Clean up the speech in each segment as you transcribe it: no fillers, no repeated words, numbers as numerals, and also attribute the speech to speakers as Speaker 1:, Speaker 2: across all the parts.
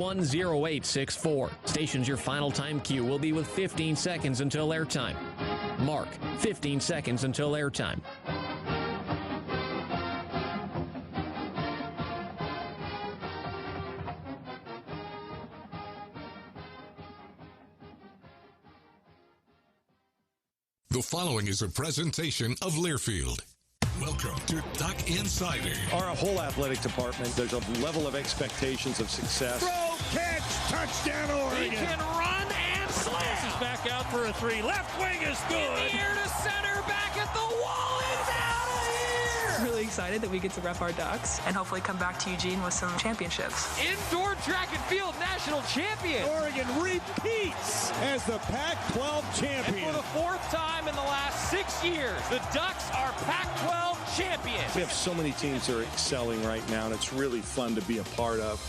Speaker 1: 10864. Station's your final time cue will be with 15 seconds until airtime. Mark, 15 seconds until airtime.
Speaker 2: The following is a presentation of Learfield. Welcome to Duck Insider.
Speaker 3: Our whole athletic department, there's a level of expectations of success.
Speaker 4: Throw, catch, touchdown, Oregon.
Speaker 5: He can run and slam.
Speaker 4: This is back out for a three. Left wing is good.
Speaker 5: In the air to center, back at the wall. It's out of here.
Speaker 6: Really excited that we get to rep our Ducks and hopefully come back to Eugene with some championships.
Speaker 5: Indoor track and field national champion.
Speaker 4: Oregon repeats as the Pac-12 champion.
Speaker 5: And for the fourth time in the last 6 years, the Ducks are Pac-12 champions.
Speaker 3: We have so many teams that are excelling right now, and it's really fun to be a part of.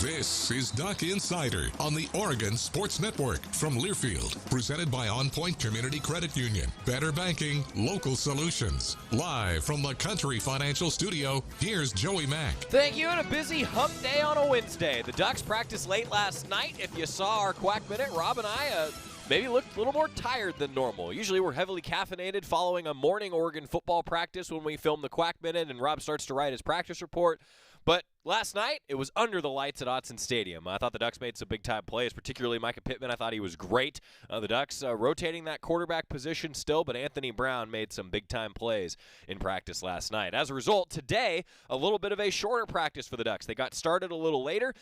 Speaker 2: This is Duck Insider on the Oregon Sports Network from Learfield, presented by On Point Community Credit Union. Better banking, local solutions. Live from the Country Financial Studio, here's Joey Mack.
Speaker 5: Thank you, and a busy hump day on a Wednesday. The Ducks practiced late last night. If you saw our Quack Minute, Rob and I maybe looked a little more tired than normal. Usually we're heavily caffeinated following a morning Oregon football practice when we film the Quack Minute and Rob starts to write his practice report. But last night, it was under the lights at Autzen Stadium. I thought the Ducks made some big-time plays, particularly Micah Pittman. I thought he was great. The Ducks rotating that quarterback position still, but Anthony Brown made some big-time plays in practice last night. As a result, today, a little bit of a shorter practice for the Ducks. They got started a little later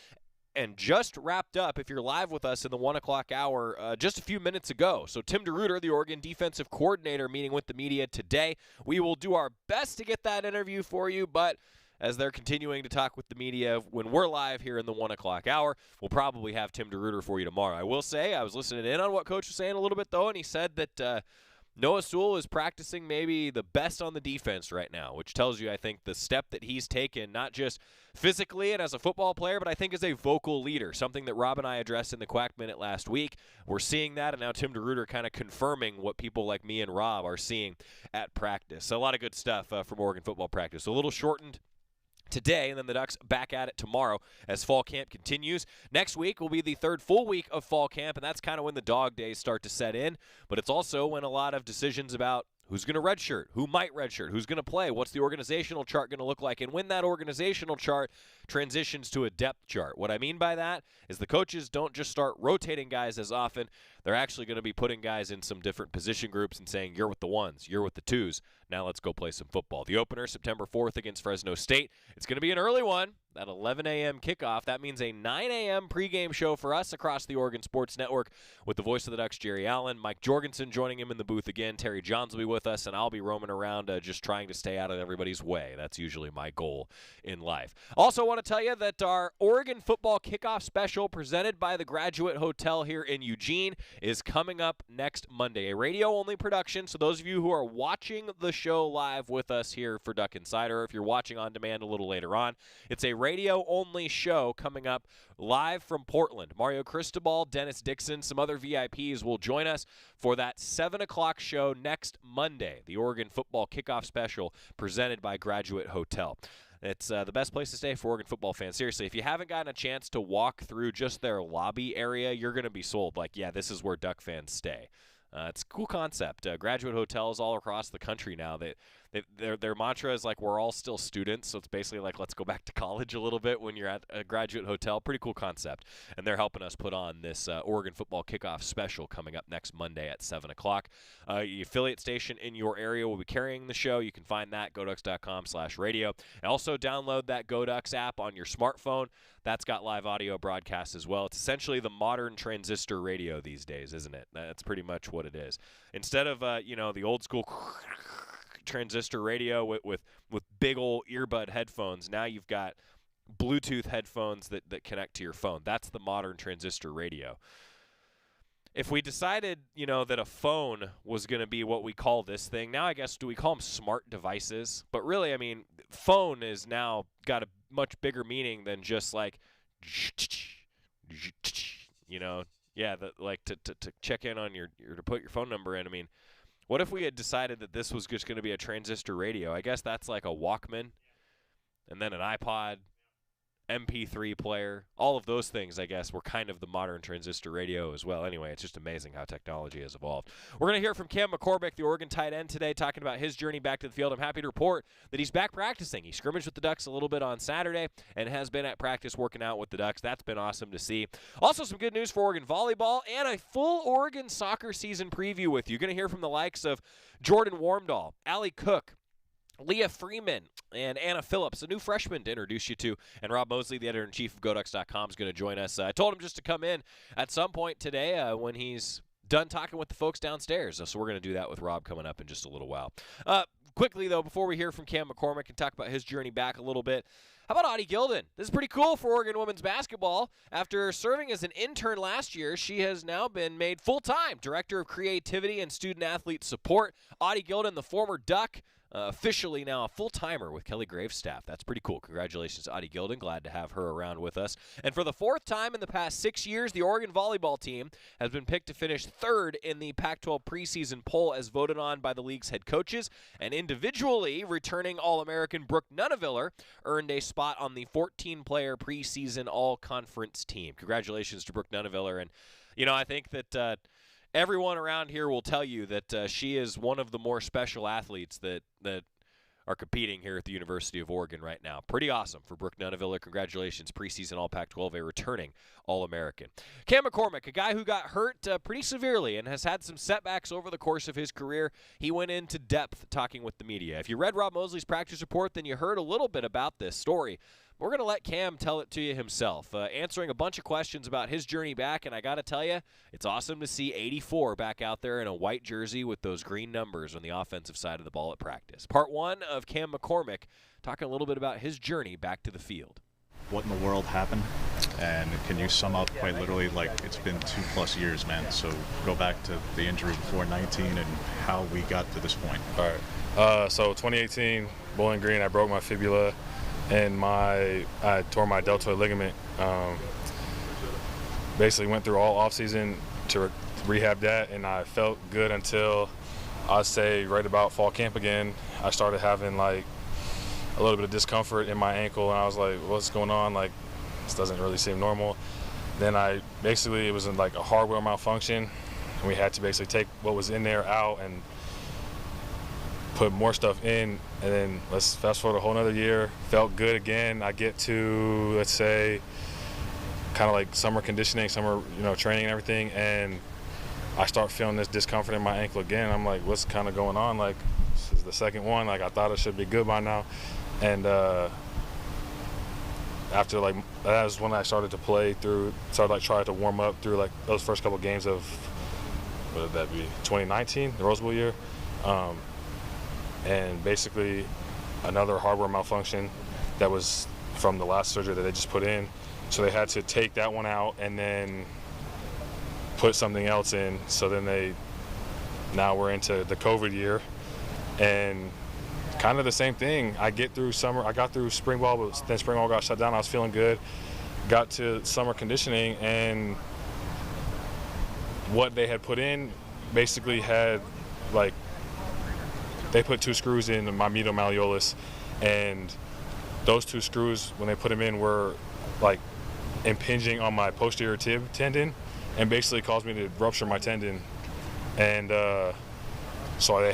Speaker 5: and just wrapped up, if you're live with us in the 1 o'clock hour, just a few minutes ago. So Tim DeRuyter, the Oregon defensive coordinator, meeting with the media today. We will do our best to get that interview for you, but as they're continuing to talk with the media when we're live here in the 1 o'clock hour, we'll probably have Tim DeRuyter for you tomorrow. I will say, I was listening in on what Coach was saying a little bit, though, and he said that Noah Sewell is practicing maybe the best on the defense right now, which tells you, I think, the step that he's taken, not just physically and as a football player, but I think as a vocal leader, something that Rob and I addressed in the Quack Minute last week. We're seeing that, and now Tim DeRuyter kind of confirming what people like me and Rob are seeing at practice. So a lot of good stuff from Oregon football practice. A little shortened today, and then the Ducks back at it tomorrow as fall camp continues. Next week will be the third full week of fall camp, and that's kind of when the dog days start to set in, but it's also when a lot of decisions about who's going to redshirt, who might redshirt, who's going to play, what's the organizational chart going to look like, and when that organizational chart transitions to a depth chart. What I mean by that is the coaches don't just start rotating guys as often. They're actually going to be putting guys in some different position groups and saying, you're with the ones, you're with the twos. Now let's go play some football. The opener, September 4th against Fresno State. It's going to be an early one, that 11 a.m. kickoff. That means a 9 a.m. pregame show for us across the Oregon Sports Network with the voice of the Ducks, Jerry Allen. Mike Jorgensen joining him in the booth again. Terry Johns will be with us, and I'll be roaming around just trying to stay out of everybody's way. That's usually my goal in life. Also want to tell you that our Oregon football kickoff special presented by the Graduate Hotel here in Eugene is coming up next Monday. A radio-only production, so those of you who are watching the show live with us here for Duck Insider, or if you're watching on demand a little later on, it's a radio-only show coming up live from Portland. Mario Cristobal, Dennis Dixon, some other VIPs will join us for that 7 o'clock show next Monday, the Oregon football kickoff special presented by Graduate Hotel. It's the best place to stay for Oregon football fans. Seriously, if you haven't gotten a chance to walk through just their lobby area, you're going to be sold. Like, yeah, this is where Duck fans stay. It's a cool concept. Graduate hotels all across the country now. Their mantra is like, we're all still students, so it's basically like, let's go back to college a little bit when you're at a graduate hotel. Pretty cool concept. And they're helping us put on this Oregon football kickoff special coming up next Monday at 7 o'clock. The affiliate station in your area will be carrying the show. You can find that, goducks.com/radio. And also download that GoDucks app on your smartphone. That's got live audio broadcasts as well. It's essentially the modern transistor radio these days, isn't it? That's pretty much what it is. Instead of, the old school transistor radio with big old earbud headphones, now you've got Bluetooth headphones that connect to your phone. That's the modern transistor radio. If we decided, that a phone was going to be what we call this thing, now I guess do we call them smart devices? But really, I mean, phone is now got a much bigger meaning than just like, to check in on to put your phone number in. I mean, What if we had decided that this was just going to be a transistor radio? I guess that's like a Walkman and then an iPod, MP3 player. All of those things, I guess, were kind of the modern transistor radio as well. Anyway, it's just amazing how technology has evolved. We're going to hear from Cam McCormick, the Oregon tight end, today, talking about his journey back to the field. I'm happy to report that he's back practicing. He scrimmaged with the Ducks a little bit on Saturday and has been at practice working out with the Ducks. That's been awesome to see. Also, some good news for Oregon volleyball and a full Oregon soccer season preview with you. You're going to hear from the likes of Jordan Wormdahl, Allie Cook, Leah Freeman, and Anna Phillips, a new freshman to introduce you to. And Rob Moseley, the editor-in-chief of GoDucks.com, is going to join us. I told him just to come in at some point today when he's done talking with the folks downstairs. So we're going to do that with Rob coming up in just a little while. Quickly, though, before we hear from Cam McCormick and talk about his journey back a little bit, how about Audie Gilden? This is pretty cool for Oregon women's basketball. After serving as an intern last year, she has now been made full-time Director of Creativity and Student-Athlete Support. Audie Gilden, the former Duck, officially now a full-timer with Kelly Graves' staff. That's pretty cool. Congratulations to Audie Gilden. Glad to have her around with us. And for the fourth time in the past 6 years, the Oregon volleyball team has been picked to finish third in the Pac-12 preseason poll as voted on by the league's head coaches. And individually, returning All-American Brooke Nuneviller earned a spot on the 14-player preseason all-conference team. Congratulations to Brooke Nuneviller. And, you know, I think that everyone around here will tell you that she is one of the more special athletes that are competing here at the University of Oregon right now. Pretty awesome for Brooke Nuneviller. Congratulations, preseason All-Pac-12, returning All-American. Cam McCormick, a guy who got hurt pretty severely and has had some setbacks over the course of his career. He went into depth talking with the media. If you read Rob Moseley's practice report, then you heard a little bit about this story. We're going to let Cam tell it to you himself, answering a bunch of questions about his journey back, and I got to tell you, it's awesome to see 84 back out there in a white jersey with those green numbers on the offensive side of the ball at practice. Part one of Cam McCormick talking a little bit about his journey back to the field.
Speaker 7: What in the world happened? And can you sum up quite literally, like, it's been 2+ years, man, so go back to the injury before 19 and how we got to this point.
Speaker 8: All right, so 2018, Bowling Green, I broke my fibula. And I tore my deltoid ligament. Basically went through all offseason to rehab that, and I felt good until I'd say right about fall camp again. I started having like a little bit of discomfort in my ankle, and I was like, what's going on? Like, this doesn't really seem normal. Then it was like a hardware malfunction, and we had to basically take what was in there out and put more stuff in, and then let's fast forward a whole nother year. Felt good again. I get to, let's say, kind of like summer conditioning, summer training and everything, and I start feeling this discomfort in my ankle again. I'm like, what's kind of going on? Like, this is the second one. Like, I thought it should be good by now. And after like that was when I started to play through, try to warm up through like those first couple games of, what would that be, 2019, the Rose Bowl year. And basically another hardware malfunction that was from the last surgery that they just put in. So they had to take that one out and then put something else in. So then now we're into the COVID year, and kind of the same thing. I got through spring ball, but then spring ball got shut down. I was feeling good. Got to summer conditioning, and what they had put in basically had like, they put 2 screws in my medial malleolus, and those 2 screws, when they put them in, were like impinging on my posterior tib tendon and basically caused me to rupture my tendon. And so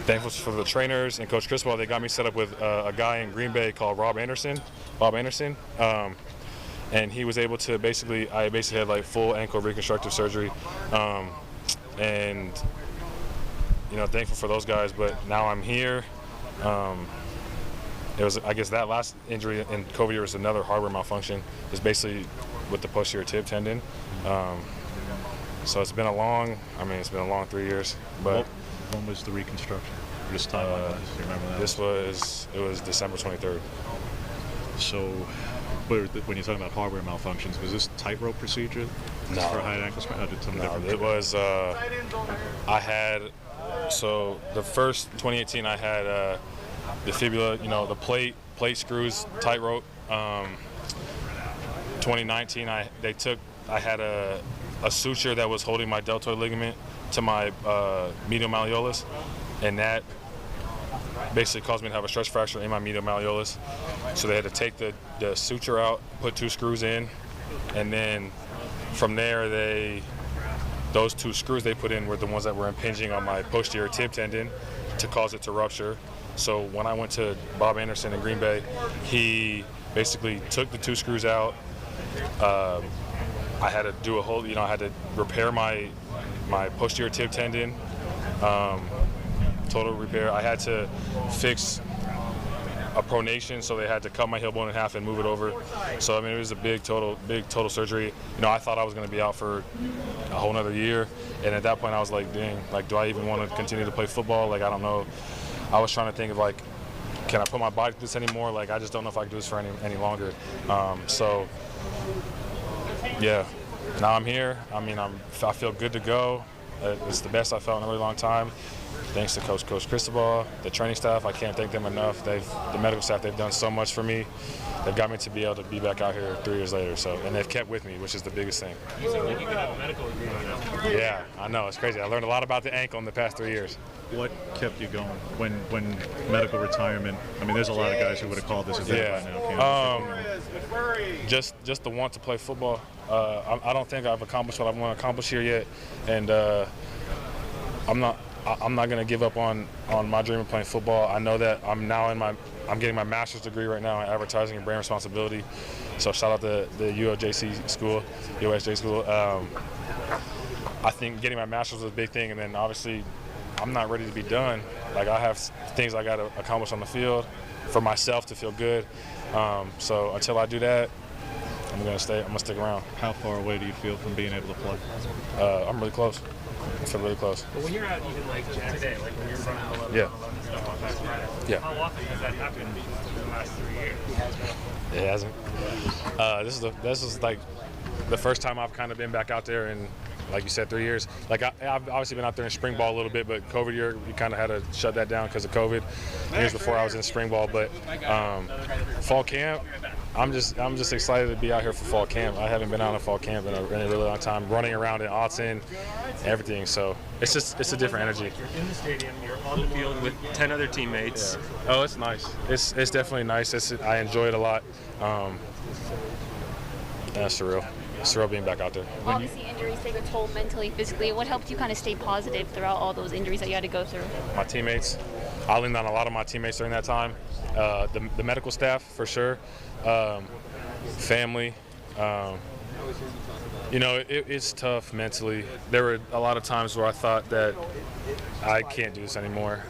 Speaker 8: thankful for the trainers and Coach Criswell, they got me set up with a guy in Green Bay called Bob Anderson. And he was able to I basically had like full ankle reconstructive surgery. And thankful for those guys, but now I'm here. It was, I guess, that last injury in COVID year was another hardware malfunction. It's basically with the posterior tib tendon. So it's been a long 3 years. But
Speaker 7: when was the reconstruction? Just timeline. Do you remember that?
Speaker 8: It was December 23rd.
Speaker 7: So, when you're talking about hardware malfunctions, was this tightrope procedure?
Speaker 8: No.
Speaker 7: For high ankle sprain?
Speaker 8: It was. So the first 2018, I had the fibula, the plate screws, tightrope. 2019, I had a suture that was holding my deltoid ligament to my medial malleolus, and that basically caused me to have a stress fracture in my medial malleolus. So they had to take the suture out, put 2 screws in, and then from there those 2 screws they put in were the ones that were impinging on my posterior tib tendon to cause it to rupture. So when I went to Bob Anderson in Green Bay, he basically took the 2 screws out. I had to do a whole, I had to repair my posterior tib tendon, total repair. I had to fix a pronation, so they had to cut my heel bone in half and move it over. So I mean, it was a big total surgery. I thought I was going to be out for a whole nother year, and at that point I was like, dang, like, do I even want to continue to play football? Like, I don't know. I was trying to think of, like, can I put my body through this anymore? Like, I just don't know if I can do this for any longer. So yeah, now I'm here. I mean, I feel good to go. It's the best I've felt in a really long time. Thanks to Coach Cristobal, the training staff. I can't thank them enough. The medical staff, they've done so much for me. They've got me to be able to be back out here 3 years later. So, and they've kept with me, which is the biggest thing.
Speaker 9: You seem like you could have a medical agreement now.
Speaker 8: Yeah, I know, it's crazy. I learned a lot about the ankle in the past 3 years.
Speaker 7: What kept you going when medical retirement? I mean, there's a lot of guys who would have called this a day by now.
Speaker 8: Just the want to play football. I don't think I've accomplished what I want to accomplish here yet, and I'm not going to give up on my dream of playing football. I know that I'm getting my master's degree right now in advertising and brand responsibility. So shout out to the USJ school. I think getting my master's was a big thing, and then obviously I'm not ready to be done. Like, I have things I got to accomplish on the field for myself to feel good. So until I do that, I'm gonna stick around.
Speaker 7: How far away do you feel from being able to play?
Speaker 8: I'm really close. I feel really close.
Speaker 9: But when you're out, even like today, like when you're running 11
Speaker 8: Yeah.
Speaker 9: 11 stuff on last Friday,
Speaker 8: Yeah.
Speaker 9: how often has that happened in the last 3 years?
Speaker 8: It hasn't. This is like the first time I've kind of been back out there in, like you said, 3 years. Like, I've obviously been out there in spring ball a little bit, but COVID year, we kind of had to shut that down because of COVID. Years before I was in spring ball, but fall camp, I'm just excited to be out here for fall camp. I haven't been out in fall camp in a really long time, running around in Autzen, everything. So it's a different energy.
Speaker 9: You're in the stadium, you're on the field with 10 other teammates.
Speaker 8: Yeah. Oh, it's nice. It's definitely nice. I enjoy it a lot. That's surreal. It's surreal being back out there.
Speaker 10: Obviously, injuries take a toll mentally, physically. What helped you kind of stay positive throughout all those injuries that you had to go through?
Speaker 8: My teammates. I leaned on a lot of my teammates during that time. The medical staff, for sure. Family. It's tough mentally. There were a lot of times where I thought that I can't do this anymore.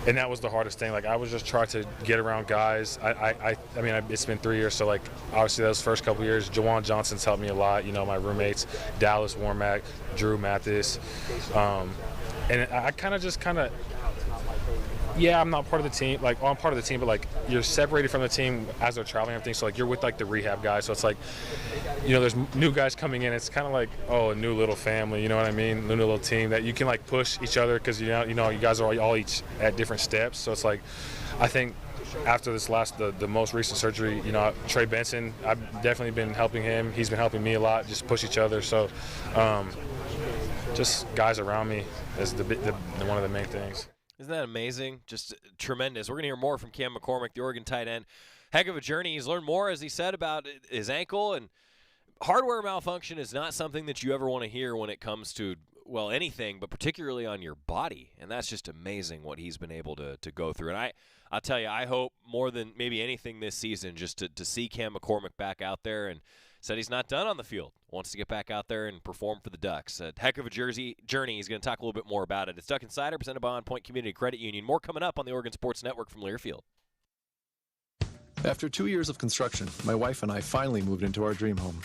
Speaker 8: And that was the hardest thing. Like, I was just trying to get around guys. I mean, it's been 3 years, so, like, obviously those first couple years, Jawan Johnson's helped me a lot. My roommates, Dallas Warmack, Drew Mathis. And I I'm not part of the team. Like, I'm part of the team, but, like, you're separated from the team as they're traveling and everything. So, like, you're with, like, the rehab guys. So it's like, there's new guys coming in. It's kind of like, a new little family. You know what I mean? New little team that you can, like, push each other because you guys are all each at different steps. So it's like, I think after this the most recent surgery, Trey Benson, I've definitely been helping him. He's been helping me a lot. Just push each other. So, just guys around me is one of the main things.
Speaker 5: Isn't that amazing? Just tremendous. We're going to hear more from Cam McCormick, the Oregon tight end. Heck of a journey. He's learned more, as he said, about his ankle. And hardware malfunction is not something that you ever want to hear when it comes to, well, anything, but particularly on your body. And that's just amazing what he's been able to go through. And I'll tell you, I hope more than maybe anything this season just to see Cam McCormick back out there, and said he's not done on the field. Wants to get back out there and perform for the Ducks. A heck of a journey. He's going to talk a little bit more about it. It's Duck Insider, presented by On Point Community Credit Union. More coming up on the Oregon Sports Network from Learfield.
Speaker 11: After 2 years of construction, my wife and I finally moved into our dream home.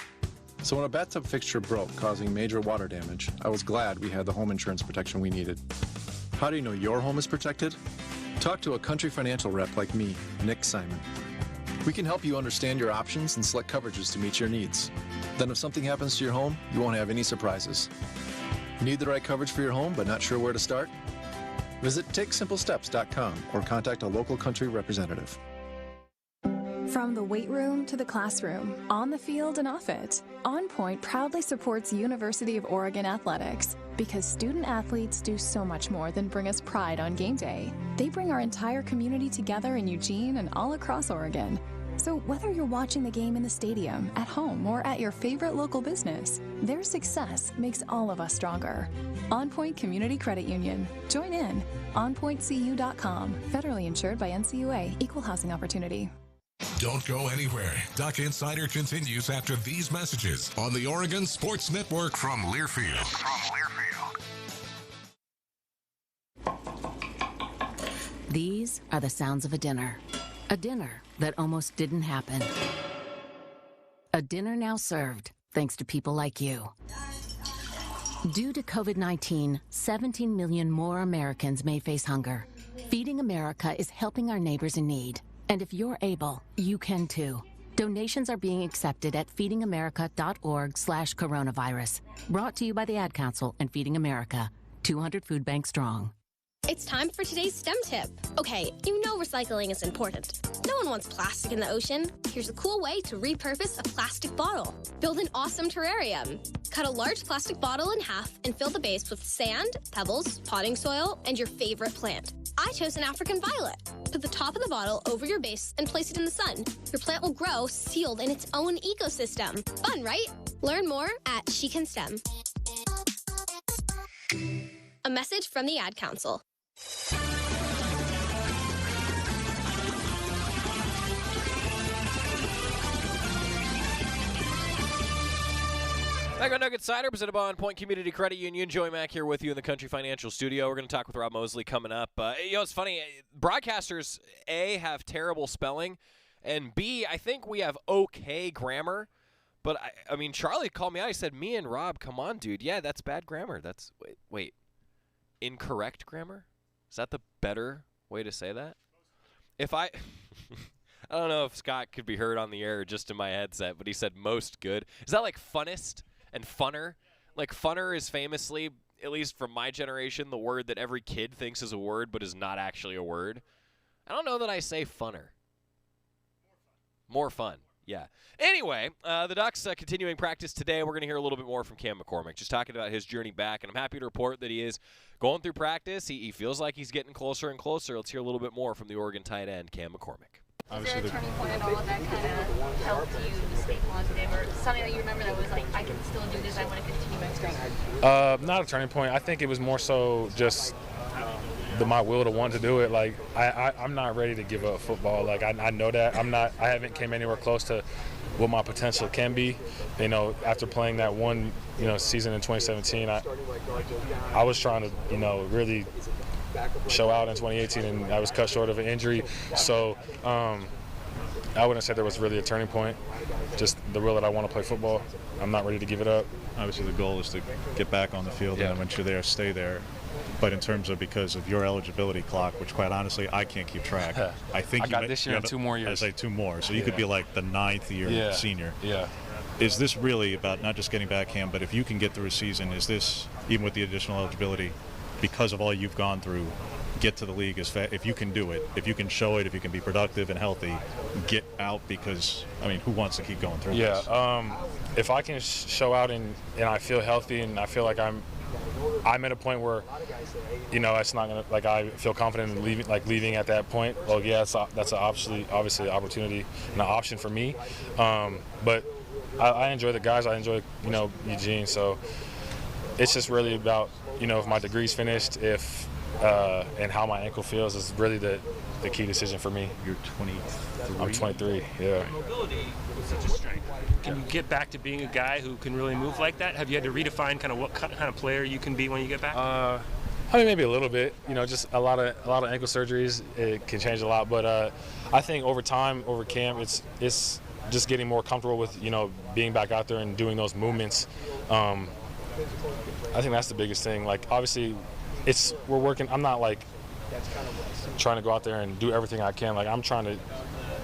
Speaker 11: So when a bathtub fixture broke, causing major water damage, I was glad we had the home insurance protection we needed. How do you know your home is protected? Talk to a Country Financial rep like me, Nick Simon. We can help you understand your options and select coverages to meet your needs. Then if something happens to your home, you won't have any surprises. Need the right coverage for your home but not sure where to start? Visit TakeSimpleSteps.com or contact a local Country representative.
Speaker 12: From the weight room to the classroom, on the field and off it, On Point proudly supports University of Oregon athletics.
Speaker 13: Because student athletes do so much more than bring us pride on game day. They bring our entire community together in Eugene and all across Oregon. So whether you're watching the game in the stadium, at home, or at your favorite local business, their success makes all of us stronger. On Point Community Credit Union. Join in. OnPointCU.com. Federally insured by NCUA. Equal housing opportunity.
Speaker 2: Don't go anywhere. Duck Insider continues after these messages on the Oregon Sports Network from Learfield.
Speaker 14: These are the sounds of a dinner. A dinner that almost didn't happen. A dinner now served, thanks to people like you. Due to COVID-19, 17 million more Americans may face hunger. Feeding America is helping our neighbors in need. And if you're able, you can too. Donations are being accepted at feedingamerica.org/coronavirus. Brought to you by the Ad Council and Feeding America. 200 food banks strong.
Speaker 15: It's time for today's STEM tip. Okay, you know recycling is important. No one wants plastic in the ocean. Here's a cool way to repurpose a plastic bottle. Build an awesome terrarium. Cut a large plastic bottle in half and fill the base with sand, pebbles, potting soil, and your favorite plant. I chose an African violet. Put the top of the bottle over your base and place it in the sun. Your plant will grow sealed in its own ecosystem. Fun, right? Learn more at She Can STEM. A message from the Ad Council.
Speaker 5: Back on Nugget Cider, presented by On Point Community Credit Union. Joey Mack here with you in the Country Financial Studio. We're going to talk with Rob Moseley coming up. It's funny. Broadcasters, A, have terrible spelling, and B, I think we have okay grammar. But, I mean, Charlie called me out. He said, me and Rob, come on, dude. Yeah, that's bad grammar. That's, wait, incorrect grammar? Is that the better way to say that? If I don't know if Scott could be heard on the air or just in my headset, but he said most good. Is that like funnest and funner? Like funner is famously, at least from my generation, the word that every kid thinks is a word but is not actually a word. I don't know that I say funner. More fun. Yeah. Anyway, the Ducks continuing practice today. We're going to hear a little bit more from Cam McCormick, just talking about his journey back. And I'm happy to report that he is going through practice. He feels like he's getting closer and closer. Let's hear a little bit more from the Oregon tight end, Cam McCormick.
Speaker 10: Is there a turning point at all that kind of helped you to stay positive, or something that you remember that was like, I can still do this, I want to continue my strength?
Speaker 8: Not a turning point. I think it was more so just my will to want to do it. Like I'm not ready to give up football. Like I know that I haven't came anywhere close to what my potential can be. You know, after playing that one, season in 2017, I was trying to, really show out in 2018, and I was cut short of an injury. So I wouldn't say there was really a turning point. Just the will that I want to play football. I'm not ready to give it up.
Speaker 7: Obviously, the goal is to get back on the field, and then once you're there, stay there. But in terms of because of your eligibility clock, which quite honestly I can't keep track. I think
Speaker 8: I got this year and 2 more years.
Speaker 7: I say 2 more, so you could be like the 9th year senior.
Speaker 8: Yeah.
Speaker 7: Is this really about not just getting back, Cam, but if you can get through a season, is this, even with the additional eligibility, because of all you've gone through, get to the league as fast, if you can do it, if you can show it, if you can be productive and healthy, get out, because, I mean, who wants to keep going through this?
Speaker 8: If I can show out and I feel healthy and I feel like I'm at a point where, it's not gonna, like, I feel confident in leaving at that point. Well, yeah, that's obviously an opportunity and an option for me. But I enjoy the guys. I enjoy, Eugene. So it's just really about, if my degree's finished, and how my ankle feels is really the key decision for me.
Speaker 7: You're 23.
Speaker 8: I'm 23. Yeah.
Speaker 9: Mobility was such a strength. Can you get back to being a guy who can really move like that? Have you had to redefine kind of what kind of player you can be when you get back?
Speaker 8: I mean, maybe a little bit. Just a lot of ankle surgeries. It can change a lot, but I think over time, over camp, it's just getting more comfortable with being back out there and doing those movements. I think that's the biggest thing. Like, obviously, we're working. I'm not like trying to go out there and do everything I can. Like, I'm trying to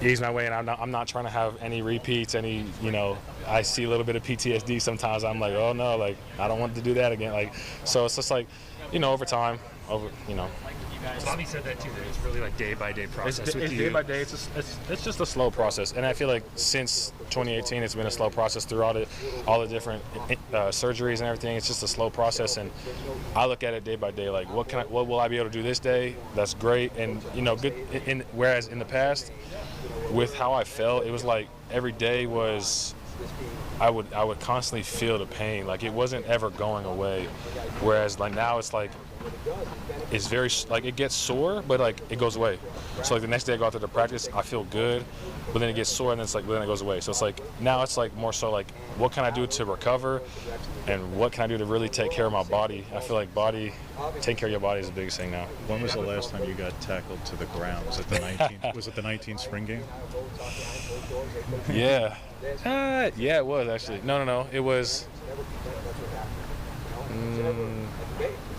Speaker 8: ease my way, and I'm not trying to have any repeats. I see a little bit of PTSD sometimes. I'm like, oh no, like I don't want to do that again. Like, so it's just like, over time, over, you know.
Speaker 9: Bobby said that too, that it's really like day-by-day process with
Speaker 8: It's
Speaker 9: you.
Speaker 8: day by day. It's just a slow process. And I feel like since 2018, it's been a slow process through all the different surgeries and everything. It's just a slow process. And I look at it day by day, like what will I be able to do this day? That's great. And, you know, good. Whereas in the past, with how I felt, it was like every day was, I would constantly feel the pain. Like it wasn't ever going away. Whereas like now it's like, it's very, like it gets sore, but like it goes away. So like the next day I go out there to practice, I feel good, but then it gets sore and then it's like, then it goes away. So it's like, now it's like more so like, what can I do to recover and what can I do to really take care of my body? I feel like taking care of your body is the biggest thing now.
Speaker 7: When was the last time you got tackled to the ground? Was it the 19th? Was it the 19th spring game?
Speaker 8: Yeah. Yeah, it was actually. No. It was.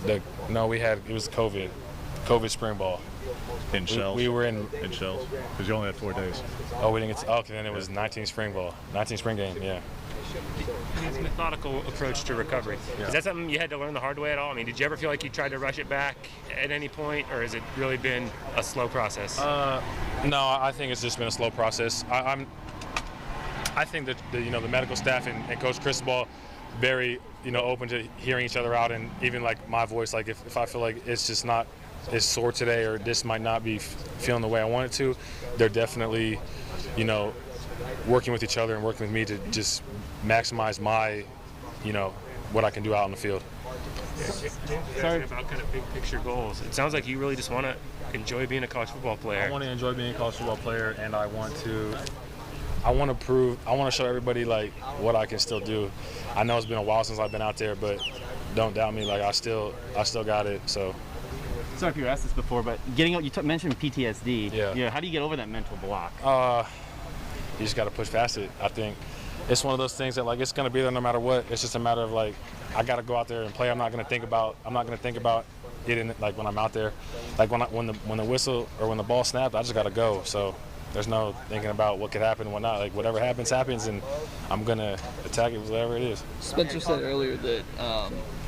Speaker 8: It was COVID spring ball.
Speaker 7: In Shells?
Speaker 8: We were in
Speaker 7: Shells, because you only had 4 days.
Speaker 8: Oh, we didn't get to, okay, then it was 19 spring game, yeah.
Speaker 9: His methodical approach to recovery.
Speaker 8: Yeah.
Speaker 9: Is that something you had to learn the hard way at all? I mean, did you ever feel like you tried to rush it back at any point, or has it really been a slow process?
Speaker 8: No, I think it's just been a slow process. I think that the medical staff and Coach Cristobal very open to hearing each other out, and even like my voice, like if I feel like it's just not as sore today or this might not be feeling the way I want it to, they're definitely working with each other and working with me to just maximize my what I can do out on the field.
Speaker 9: Sorry about kind of big picture goals. It sounds like you really just want to enjoy being a college football player.
Speaker 8: I want to enjoy being a college football player, and I want to show everybody like what I can still do. I know it's been a while since I've been out there, but don't doubt me. Like I still got it. So.
Speaker 16: Sorry if you were asked this before, but getting out, you mentioned PTSD.
Speaker 8: Yeah.
Speaker 16: How do you get over that mental block?
Speaker 8: You just got to push past it. I think it's one of those things that like it's gonna be there no matter what. It's just a matter of like I got to go out there and play. I'm not gonna think about it in like when I'm out there. Like when the whistle or when the ball snapped, I just got to go. So. There's no thinking about what could happen and whatnot. Like whatever happens, and I'm gonna attack it, whatever it is.
Speaker 17: Spencer said earlier that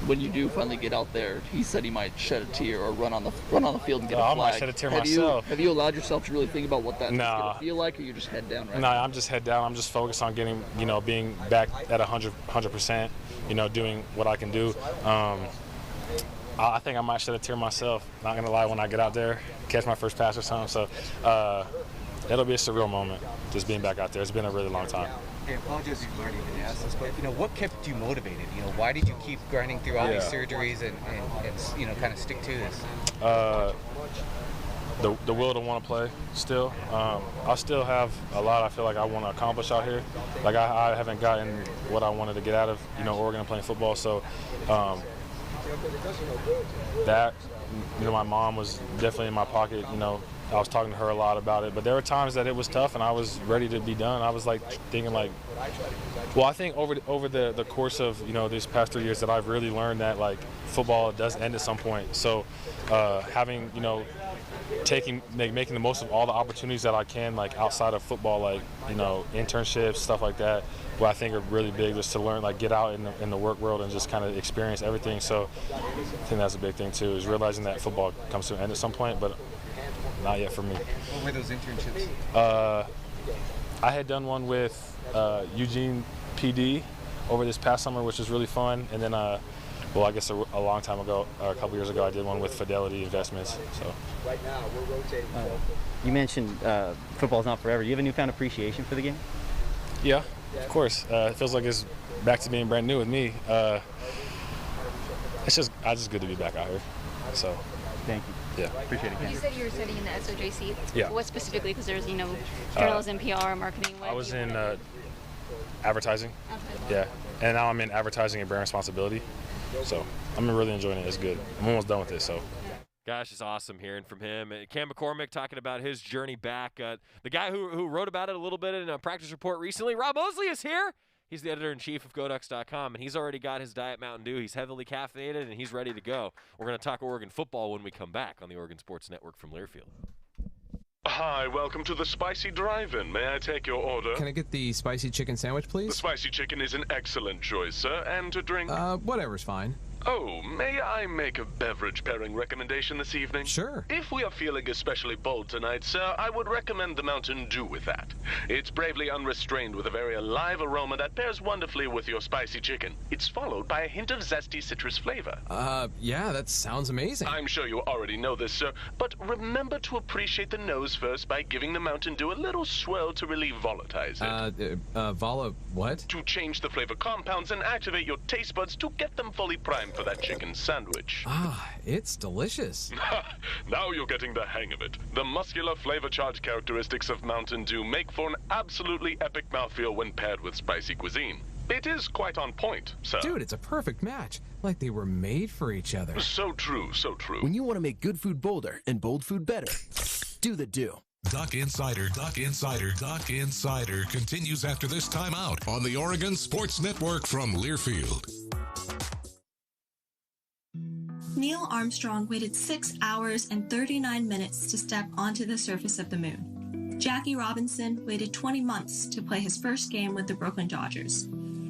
Speaker 17: when you do finally get out there, he said he might shed a tear or run on the field and get a flag.
Speaker 8: I might shed a tear myself.
Speaker 17: Have you allowed yourself to really think about what that's gonna feel like, or you're just head down right now?
Speaker 8: No, I'm just head down. I'm just focused on getting, being back at 100%, doing what I can do. I think I might shed a tear myself. Not gonna lie, when I get out there, catch my first pass or something. So. It'll be a surreal moment, just being back out there. It's been a really long time.
Speaker 18: I apologize if you've already been asked this, but what kept you motivated? Why did you keep grinding through all these surgeries and kind of stick to this?
Speaker 8: The will to want to play still. I still have a lot I feel like I want to accomplish out here. Like I haven't gotten what I wanted to get out of Oregon and playing football. So that my mom was definitely in my pocket. I was talking to her a lot about it, but there were times that it was tough and I was ready to be done. I was like thinking like, well, I think over the course of, these past 3 years that I've really learned that like football does end at some point. So having, making the most of all the opportunities that I can, like outside of football, like, internships, stuff like that, what I think are really big, just to learn, like get out in the work world and just kind of experience everything. So I think that's a big thing too, is realizing that football comes to an end at some point, but not yet for me.
Speaker 18: What were those internships?
Speaker 8: I had done one with Eugene PD over this past summer, which was really fun. And then, I guess a long time ago, or a couple years ago, I did one with Fidelity Investments. So.
Speaker 18: Right now, we're rotating.
Speaker 16: You mentioned football's not forever. Do you have a newfound appreciation for the game?
Speaker 8: Yeah, of course. It feels like it's back to being brand new with me. It's just good to be back out here. So.
Speaker 16: Thank you.
Speaker 8: Yeah.
Speaker 16: Appreciate it, Ken.
Speaker 10: You said you were studying the SOJC.
Speaker 8: Yeah.
Speaker 10: What specifically? Because there's, journalism, PR, marketing.
Speaker 8: I was in advertising. Yeah. And now I'm in advertising and brand responsibility. So I'm really enjoying it. It's good. I'm almost done with it. So.
Speaker 5: Gosh, it's awesome hearing from him. Cam McCormick talking about his journey back. The guy who wrote about it a little bit in a practice report recently, Rob Moseley, is here. He's the editor-in-chief of GoDucks.com, and he's already got his Diet Mountain Dew. He's heavily caffeinated, and he's ready to go. We're going to talk Oregon football when we come back on the Oregon Sports Network from Learfield.
Speaker 19: Hi, welcome to the Spicy Drive-In. May I take your order?
Speaker 20: Can I get the spicy chicken sandwich, please?
Speaker 19: The spicy chicken is an excellent choice, sir. And to drink?
Speaker 20: Whatever's fine.
Speaker 19: Oh, may I make a beverage pairing recommendation this evening?
Speaker 20: Sure.
Speaker 19: If we are feeling especially bold tonight, sir, I would recommend the Mountain Dew with that. It's bravely unrestrained with a very alive aroma that pairs wonderfully with your spicy chicken. It's followed by a hint of zesty citrus flavor.
Speaker 20: Yeah, that sounds amazing.
Speaker 19: I'm sure you already know this, sir, but remember to appreciate the nose first by giving the Mountain Dew a little swirl to relieve volatilize it.
Speaker 20: What?
Speaker 19: To change the flavor compounds and activate your taste buds to get them fully primed for that chicken sandwich.
Speaker 20: It's delicious.
Speaker 19: Now you're getting the hang of it. The muscular flavor-charged characteristics of Mountain Dew make for an absolutely epic mouthfeel when paired with spicy cuisine. It is quite on point, sir.
Speaker 20: Dude, it's a perfect match. Like they were made for each other.
Speaker 19: So true, so true.
Speaker 21: When you want to make good food bolder and bold food better, do the Dew.
Speaker 2: Duck Insider continues after this timeout on the Oregon Sports Network from Learfield.
Speaker 22: Neil Armstrong waited 6 hours and 39 minutes to step onto the surface of the moon. Jackie Robinson waited 20 months to play his first game with the Brooklyn Dodgers.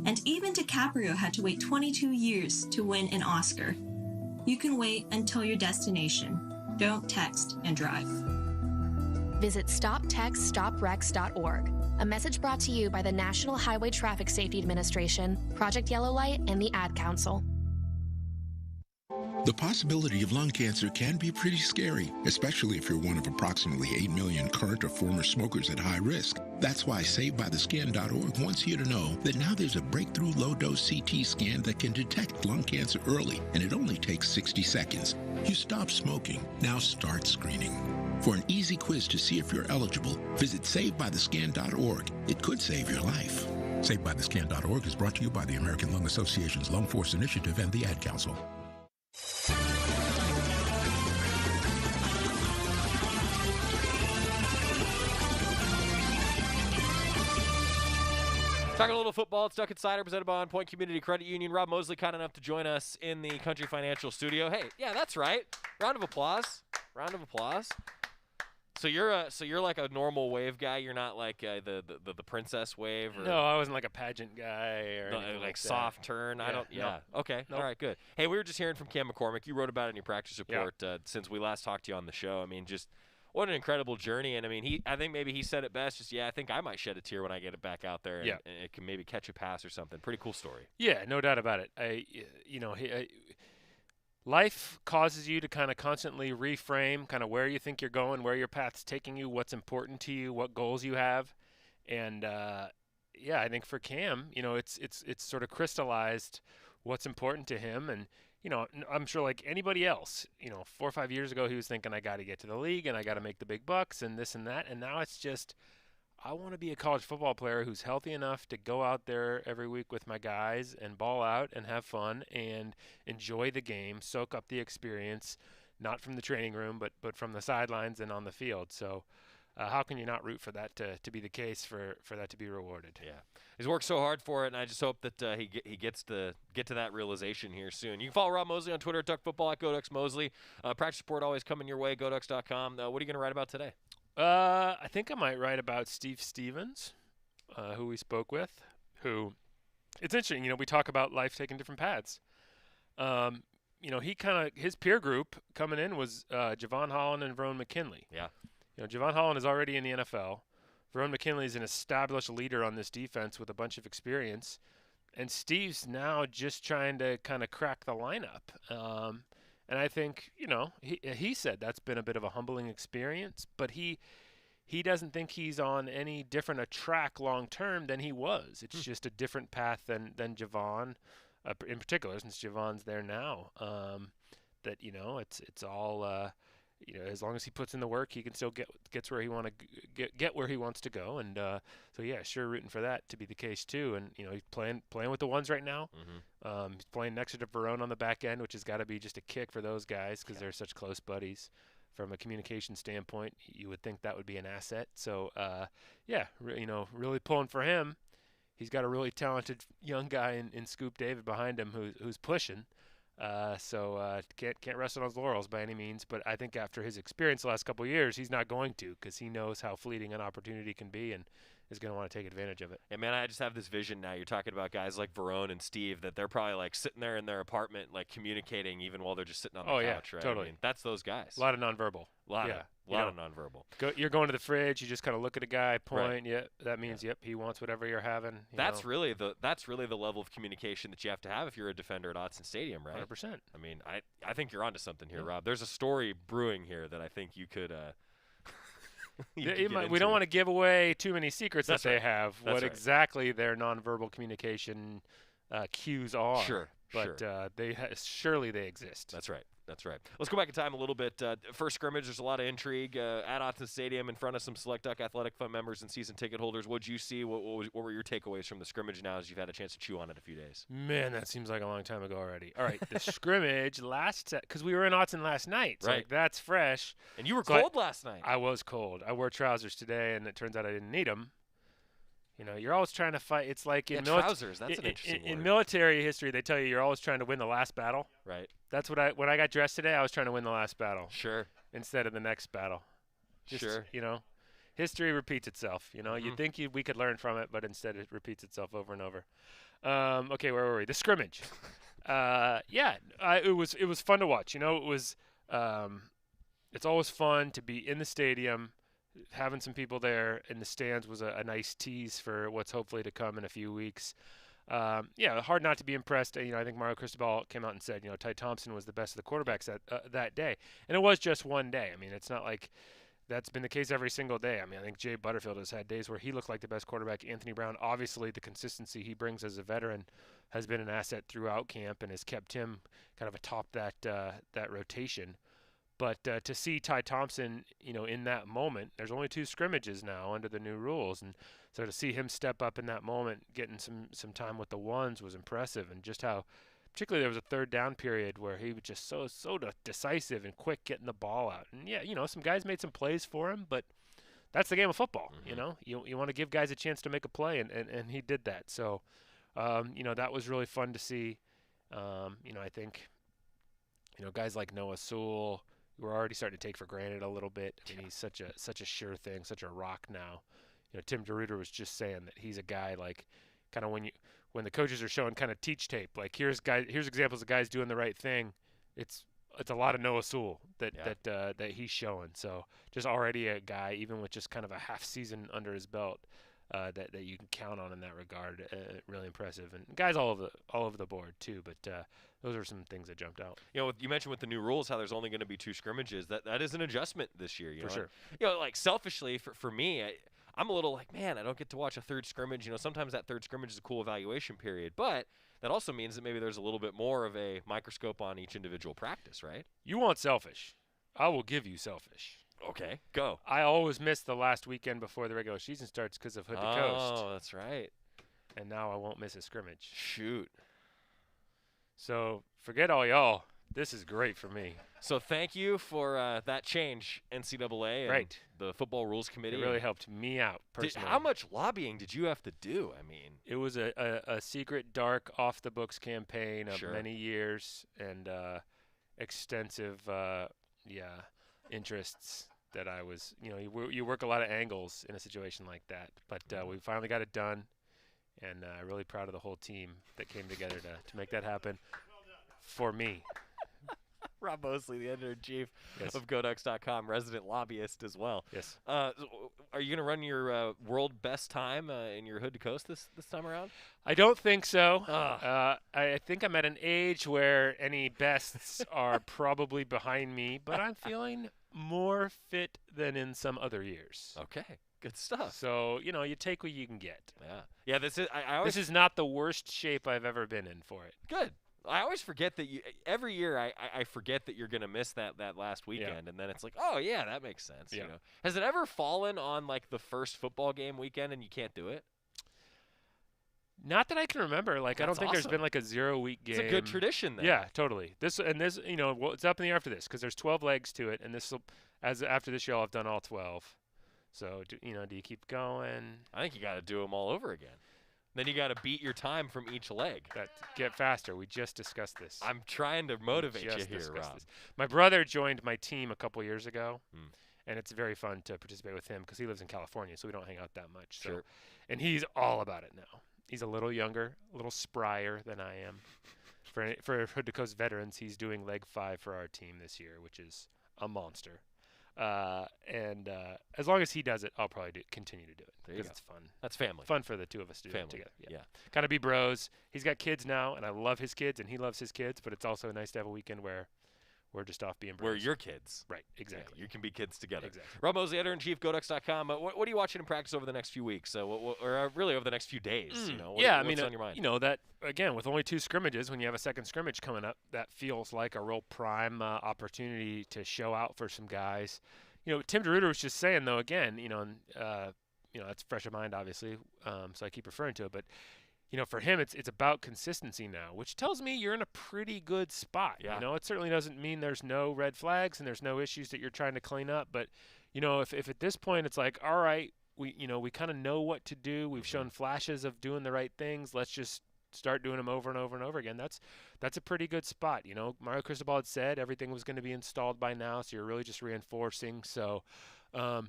Speaker 22: And even DiCaprio had to wait 22 years to win an Oscar. You can wait until your destination. Don't text and drive.
Speaker 23: Visit StopTextStopWrecks.org. A message brought to you by the National Highway Traffic Safety Administration, Project Yellow Light, and the Ad Council.
Speaker 24: The possibility of lung cancer can be pretty scary, especially if you're one of approximately 8 million current or former smokers at high risk. That's why SaveByTheScan.org wants you to know that now there's a breakthrough low-dose CT scan that can detect lung cancer early, and it only takes 60 seconds. You stop smoking. Now start screening. For an easy quiz to see if you're eligible, visit SaveByTheScan.org. It could save your life. SaveByTheScan.org is brought to you by the American Lung Association's Lung Force Initiative and the Ad Council.
Speaker 5: Talking a little football, it's Duck Insider presented by On Point Community Credit Union. Rob Moseley kind enough to join us in the Country Financial studio. Hey, yeah, that's right. Round of applause. Round of applause. So you're like a normal wave guy. You're not like the princess wave. Or
Speaker 9: no, I wasn't like a pageant guy or anything
Speaker 5: like
Speaker 9: that.
Speaker 5: soft turn.
Speaker 9: Yeah,
Speaker 5: I don't. Yeah.
Speaker 9: No.
Speaker 5: Okay.
Speaker 9: Nope.
Speaker 5: All right. Good. Hey, we were just hearing from Cam McCormick. You wrote about it in your practice report since we last talked to you on the show. I mean, just what an incredible journey. And I mean, I think maybe he said it best. Just I think I might shed a tear when I get it back out there. And, and it can maybe catch a pass or something. Pretty cool story.
Speaker 9: Yeah, no doubt about it. Life causes you to kind of constantly reframe kind of where you think you're going, where your path's taking you, what's important to you, what goals you have. And I think for Cam, it's sort of crystallized what's important to him. And, I'm sure like anybody else, 4 or 5 years ago, he was thinking, I got to get to the league and I got to make the big bucks and this and that. And now it's just, I want to be a college football player who's healthy enough to go out there every week with my guys and ball out and have fun and enjoy the game, soak up the experience, not from the training room, but from the sidelines and on the field. So how can you not root for that to be the case, for that to be rewarded?
Speaker 5: Yeah. He's worked so hard for it, and I just hope that he gets to get to that realization here soon. You can follow Rob Moseley on Twitter at DuckFootball, at GoDucksMoseley. Practice report always coming your way, GoDucks.com. What are you going to write about today?
Speaker 9: I think I might write about Steve Stevens, who we spoke with, who it's interesting, we talk about life taking different paths. His peer group coming in was Javon Holland and Verone McKinley.
Speaker 5: Yeah.
Speaker 9: Javon Holland is already in the NFL. Verone McKinley is an established leader on this defense with a bunch of experience. And Steve's now just trying to kind of crack the lineup. And I think, he said that's been a bit of a humbling experience, but he doesn't think he's on any different a track long term than he was. It's just a different path than Javon, in particular, since Javon's there now. It's all as long as he puts in the work, he can still gets where he get where he wants to go. And sure rooting for that to be the case too. And he's playing with the ones right now.
Speaker 5: Mm-hmm.
Speaker 9: He's playing next to Verone on the back end, which has got to be just a kick for those guys because they're such close buddies. From a communication standpoint, you would think that would be an asset. So really pulling for him. He's got a really talented young guy in Scoop David behind him who's pushing. Can't rest on his laurels by any means, but I think after his experience the last couple of years, he's not going to, because he knows how fleeting an opportunity can be, and is going to want to take advantage of it.
Speaker 5: And man, I just have this vision now. You're talking about guys like Verone and Steve that they're probably like sitting there in their apartment, like communicating even while they're just sitting on the couch, right?
Speaker 9: Totally.
Speaker 5: I mean, that's those guys.
Speaker 9: A lot of nonverbal.
Speaker 5: A lot of nonverbal.
Speaker 9: You're going to the fridge. You just kind of look at a guy, point. Right. Yeah, that means yep, he wants whatever you're having.
Speaker 5: That's really the level of communication that you have to have if you're a defender at Autzen Stadium, right?
Speaker 9: 100%.
Speaker 5: I mean, I think you're onto something here, Rob. There's a story brewing here that I think you could.
Speaker 9: We don't want to give away too many secrets that they have.
Speaker 5: That's
Speaker 9: what exactly their nonverbal communication cues are.
Speaker 5: Sure.
Speaker 9: But surely they exist.
Speaker 5: That's right. Let's go back in time a little bit. First scrimmage, there's a lot of intrigue at Autzen Stadium in front of some Select Duck Athletic Fund members and season ticket holders. What did you see? What were your takeaways from the scrimmage now as you've had a chance to chew on it a few days?
Speaker 9: Man, that seems like a long time ago already. All right, the scrimmage because we were in Autzen last night. So
Speaker 5: right.
Speaker 9: That's fresh.
Speaker 5: And you were cold last night.
Speaker 9: I was cold. I wore trousers today, and it turns out I didn't need them. You're always trying to fight. It's like in
Speaker 5: trousers. That's an interesting word.
Speaker 9: In military history, they tell you're always trying to win the last battle.
Speaker 5: Right.
Speaker 9: That's when I got dressed today, I was trying to win the last battle.
Speaker 5: Sure.
Speaker 9: Instead of the next battle. History repeats itself. You'd think we could learn from it, but instead it repeats itself over and over. Okay, where were we? The scrimmage. It was fun to watch. It was. It's always fun to be in the stadium. Having some people there in the stands was a nice tease for what's hopefully to come in a few weeks. Hard not to be impressed. I think Mario Cristobal came out and said, Ty Thompson was the best of the quarterbacks that day. And it was just one day. I mean, it's not like that's been the case every single day. I mean, I think Jay Butterfield has had days where he looked like the best quarterback. Anthony Brown, obviously the consistency he brings as a veteran has been an asset throughout camp and has kept him kind of atop that rotation. But to see Ty Thompson, in that moment, there's only 2 scrimmages now under the new rules. And so to see him step up in that moment, getting some time with the ones was impressive. And just how, particularly there was a third down period where he was just so decisive and quick getting the ball out. And, some guys made some plays for him, but that's the game of football, You want to give guys a chance to make a play, and he did that. So, that was really fun to see. I think, guys like Noah Sewell, we're already starting to take for granted a little bit. I mean, he's such a sure thing, such a rock now. Tim DeRuyter was just saying that he's a guy like kind of when the coaches are showing kind of teach tape, like here's examples of guys doing the right thing. It's a lot of Noah Sewell that he's showing. So just already a guy, even with just kind of a half season under his belt, that you can count on in that regard. Really impressive, and guys all over the board too. But those are some things that jumped out.
Speaker 5: You mentioned with the new rules how there's only going to be 2 scrimmages. That is an adjustment this year.
Speaker 9: For sure.
Speaker 5: Like selfishly for me, I'm a little like, man, I don't get to watch a third scrimmage. Sometimes that third scrimmage is a cool evaluation period, but that also means that maybe there's a little bit more of a microscope on each individual practice, right?
Speaker 9: You want selfish. I will give you selfish.
Speaker 5: Okay, go.
Speaker 9: I always miss the last weekend before the regular season starts because of Hood to Coast.
Speaker 5: Oh, that's right.
Speaker 9: And now I won't miss a scrimmage.
Speaker 5: Shoot.
Speaker 9: So forget all y'all. This is great for me.
Speaker 5: So thank you for that change, NCAA and the Football Rules Committee.
Speaker 9: It really helped me out personally.
Speaker 5: How much lobbying did you have to do? I mean,
Speaker 9: it was a secret, dark, off-the-books campaign of many years and extensive, interests that I was, you work a lot of angles in a situation like that. But we finally got it done, and really proud of the whole team that came together to make that happen for me.
Speaker 5: Rob Moseley, the editor-in-chief of GoDucks.com, resident lobbyist as well.
Speaker 9: Yes.
Speaker 5: Are you going to run your world best time in your Hood to Coast this time around?
Speaker 9: I don't think so. I think I'm at an age where any bests are probably behind me, but I'm feeling more fit than in some other years.
Speaker 5: Okay. Good stuff.
Speaker 9: So, you take what you can get.
Speaker 5: Yeah, this is
Speaker 9: this is not the worst shape I've ever been in for it.
Speaker 5: Good. I always forget that every year I forget that you're going to miss that last weekend, and then it's like, oh, yeah, that makes sense.
Speaker 9: Yeah.
Speaker 5: Has it ever fallen on, like, the first football game weekend and you can't do it?
Speaker 9: Not that I can remember. Like, I don't think there's been, like, a 0-week game.
Speaker 5: It's a good tradition, then.
Speaker 9: Yeah, totally. This, it's up in the air after this because there's 12 legs to it, and after this year I'll have done all 12. So, do you keep going?
Speaker 5: I think you got to do them all over again. Then you got to beat your time from each leg.
Speaker 9: Get faster. We just discussed this.
Speaker 5: I'm trying to motivate you here, Rob.
Speaker 9: My brother joined my team a couple years ago, and it's very fun to participate with him because he lives in California, so we don't hang out that much. So,
Speaker 5: Sure.
Speaker 9: and he's all about it now. He's a little younger, a little sprier than I am. For Hood to Coast veterans, he's doing leg 5 for our team this year, which is a monster. And as long as he does it, I'll probably continue to do it because it's fun.
Speaker 5: That's family.
Speaker 9: Fun for the two of us to do it together.
Speaker 5: Yeah.
Speaker 9: Kind of be bros. He's got kids now, and I love his kids, and he loves his kids. But it's also nice to have a weekend where we're just off being bros.
Speaker 5: We're your kids.
Speaker 9: Right. Exactly.
Speaker 5: Yeah, you can be kids together.
Speaker 9: Exactly.
Speaker 5: Rob Moseley, editor-in-chief, GoDucks.com. What are you watching in practice over the next few weeks? Or really over the next few days? What's on your mind?
Speaker 9: That again, with only 2 scrimmages, when you have a second scrimmage coming up, that feels like a real prime opportunity to show out for some guys. Tim DeRuiter was just saying, though, again, that's fresh in mind, obviously, so I keep referring to it. But, for him, it's about consistency now, which tells me you're in a pretty good spot.
Speaker 5: Yeah.
Speaker 9: It certainly doesn't mean there's no red flags and there's no issues that you're trying to clean up. But, if at this point it's like, all right, we kind of know what to do. We've shown flashes of doing the right things. Let's just start doing them over and over and over again. That's a pretty good spot. Mario Cristobal had said everything was going to be installed by now, so you're really just reinforcing. So, I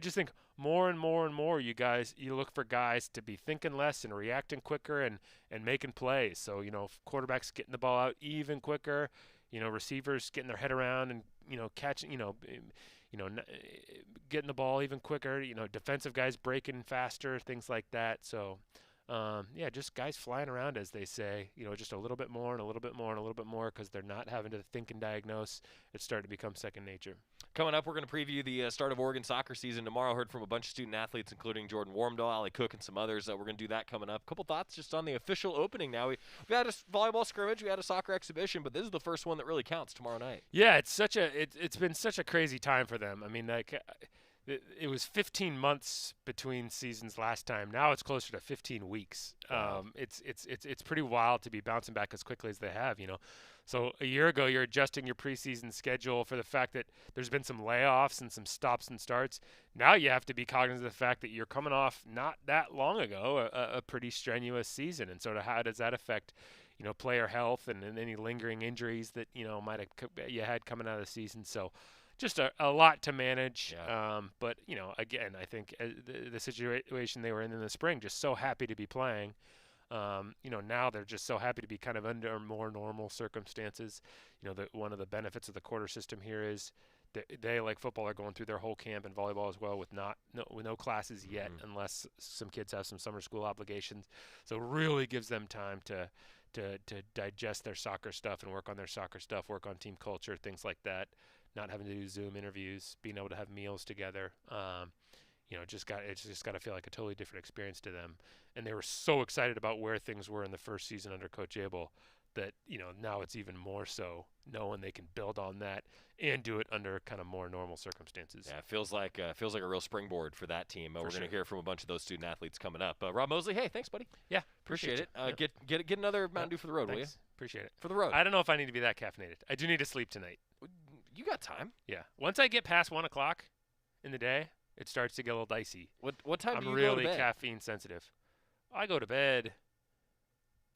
Speaker 9: just think more and more and more you look for guys to be thinking less and reacting quicker and making plays. So, quarterbacks getting the ball out even quicker, receivers getting their head around and, catching, getting the ball even quicker, defensive guys breaking faster, things like that. So, just guys flying around, as they say, just a little bit more and a little bit more and a little bit more because they're not having to think and diagnose. It's starting to become second nature.
Speaker 5: Coming up, we're going to preview the start of Oregon soccer season tomorrow. Heard from a bunch of student athletes, including Jordan Wormdahl, Ali Cook, and some others. We're going to do that coming up. A couple thoughts just on the official opening now. We had a volleyball scrimmage, we had a soccer exhibition, but this is the first one that really counts tomorrow night.
Speaker 9: Yeah, it's been such a crazy time for them. I mean, it was 15 months between seasons last time. Now it's closer to 15 weeks.
Speaker 5: Wow.
Speaker 9: It's pretty wild to be bouncing back as quickly as they have, So a year ago, you're adjusting your preseason schedule for the fact that there's been some layoffs and some stops and starts. Now you have to be cognizant of the fact that you're coming off not that long ago a pretty strenuous season. And sort of how does that affect, player health and any lingering injuries that, you had coming out of the season. So just a lot to manage.
Speaker 5: Yeah.
Speaker 9: But, again, I think the situation they were in the spring, just so happy to be playing. Now they're just so happy to be kind of under more normal circumstances. One of the benefits of the quarter system here is they, like football, are going through their whole camp and volleyball as well with no classes yet, unless some kids have some summer school obligations. So it really gives them time to digest their soccer stuff and work on their soccer stuff, work on team culture, things like that. Not having to do Zoom interviews, being able to have meals together. It's just got to feel like a totally different experience to them. And they were so excited about where things were in the first season under Coach Abel that, now it's even more so knowing they can build on that and do it under kind of more normal circumstances.
Speaker 5: Yeah, it feels like a real springboard for that team. We're going to hear from a bunch of those student athletes coming up. Rob Moseley, hey, thanks, buddy.
Speaker 9: Yeah,
Speaker 5: appreciate it. Get another Mountain Dew for the road, will you?
Speaker 9: Appreciate it.
Speaker 5: For the road.
Speaker 9: I don't know if I need to be that caffeinated. I do need to sleep tonight.
Speaker 5: You got time.
Speaker 9: Yeah. Once I get past 1 o'clock in the day, it starts to get a little dicey.
Speaker 5: What time do you
Speaker 9: go to bed? I'm really
Speaker 5: bed?
Speaker 9: caffeine sensitive. I go to bed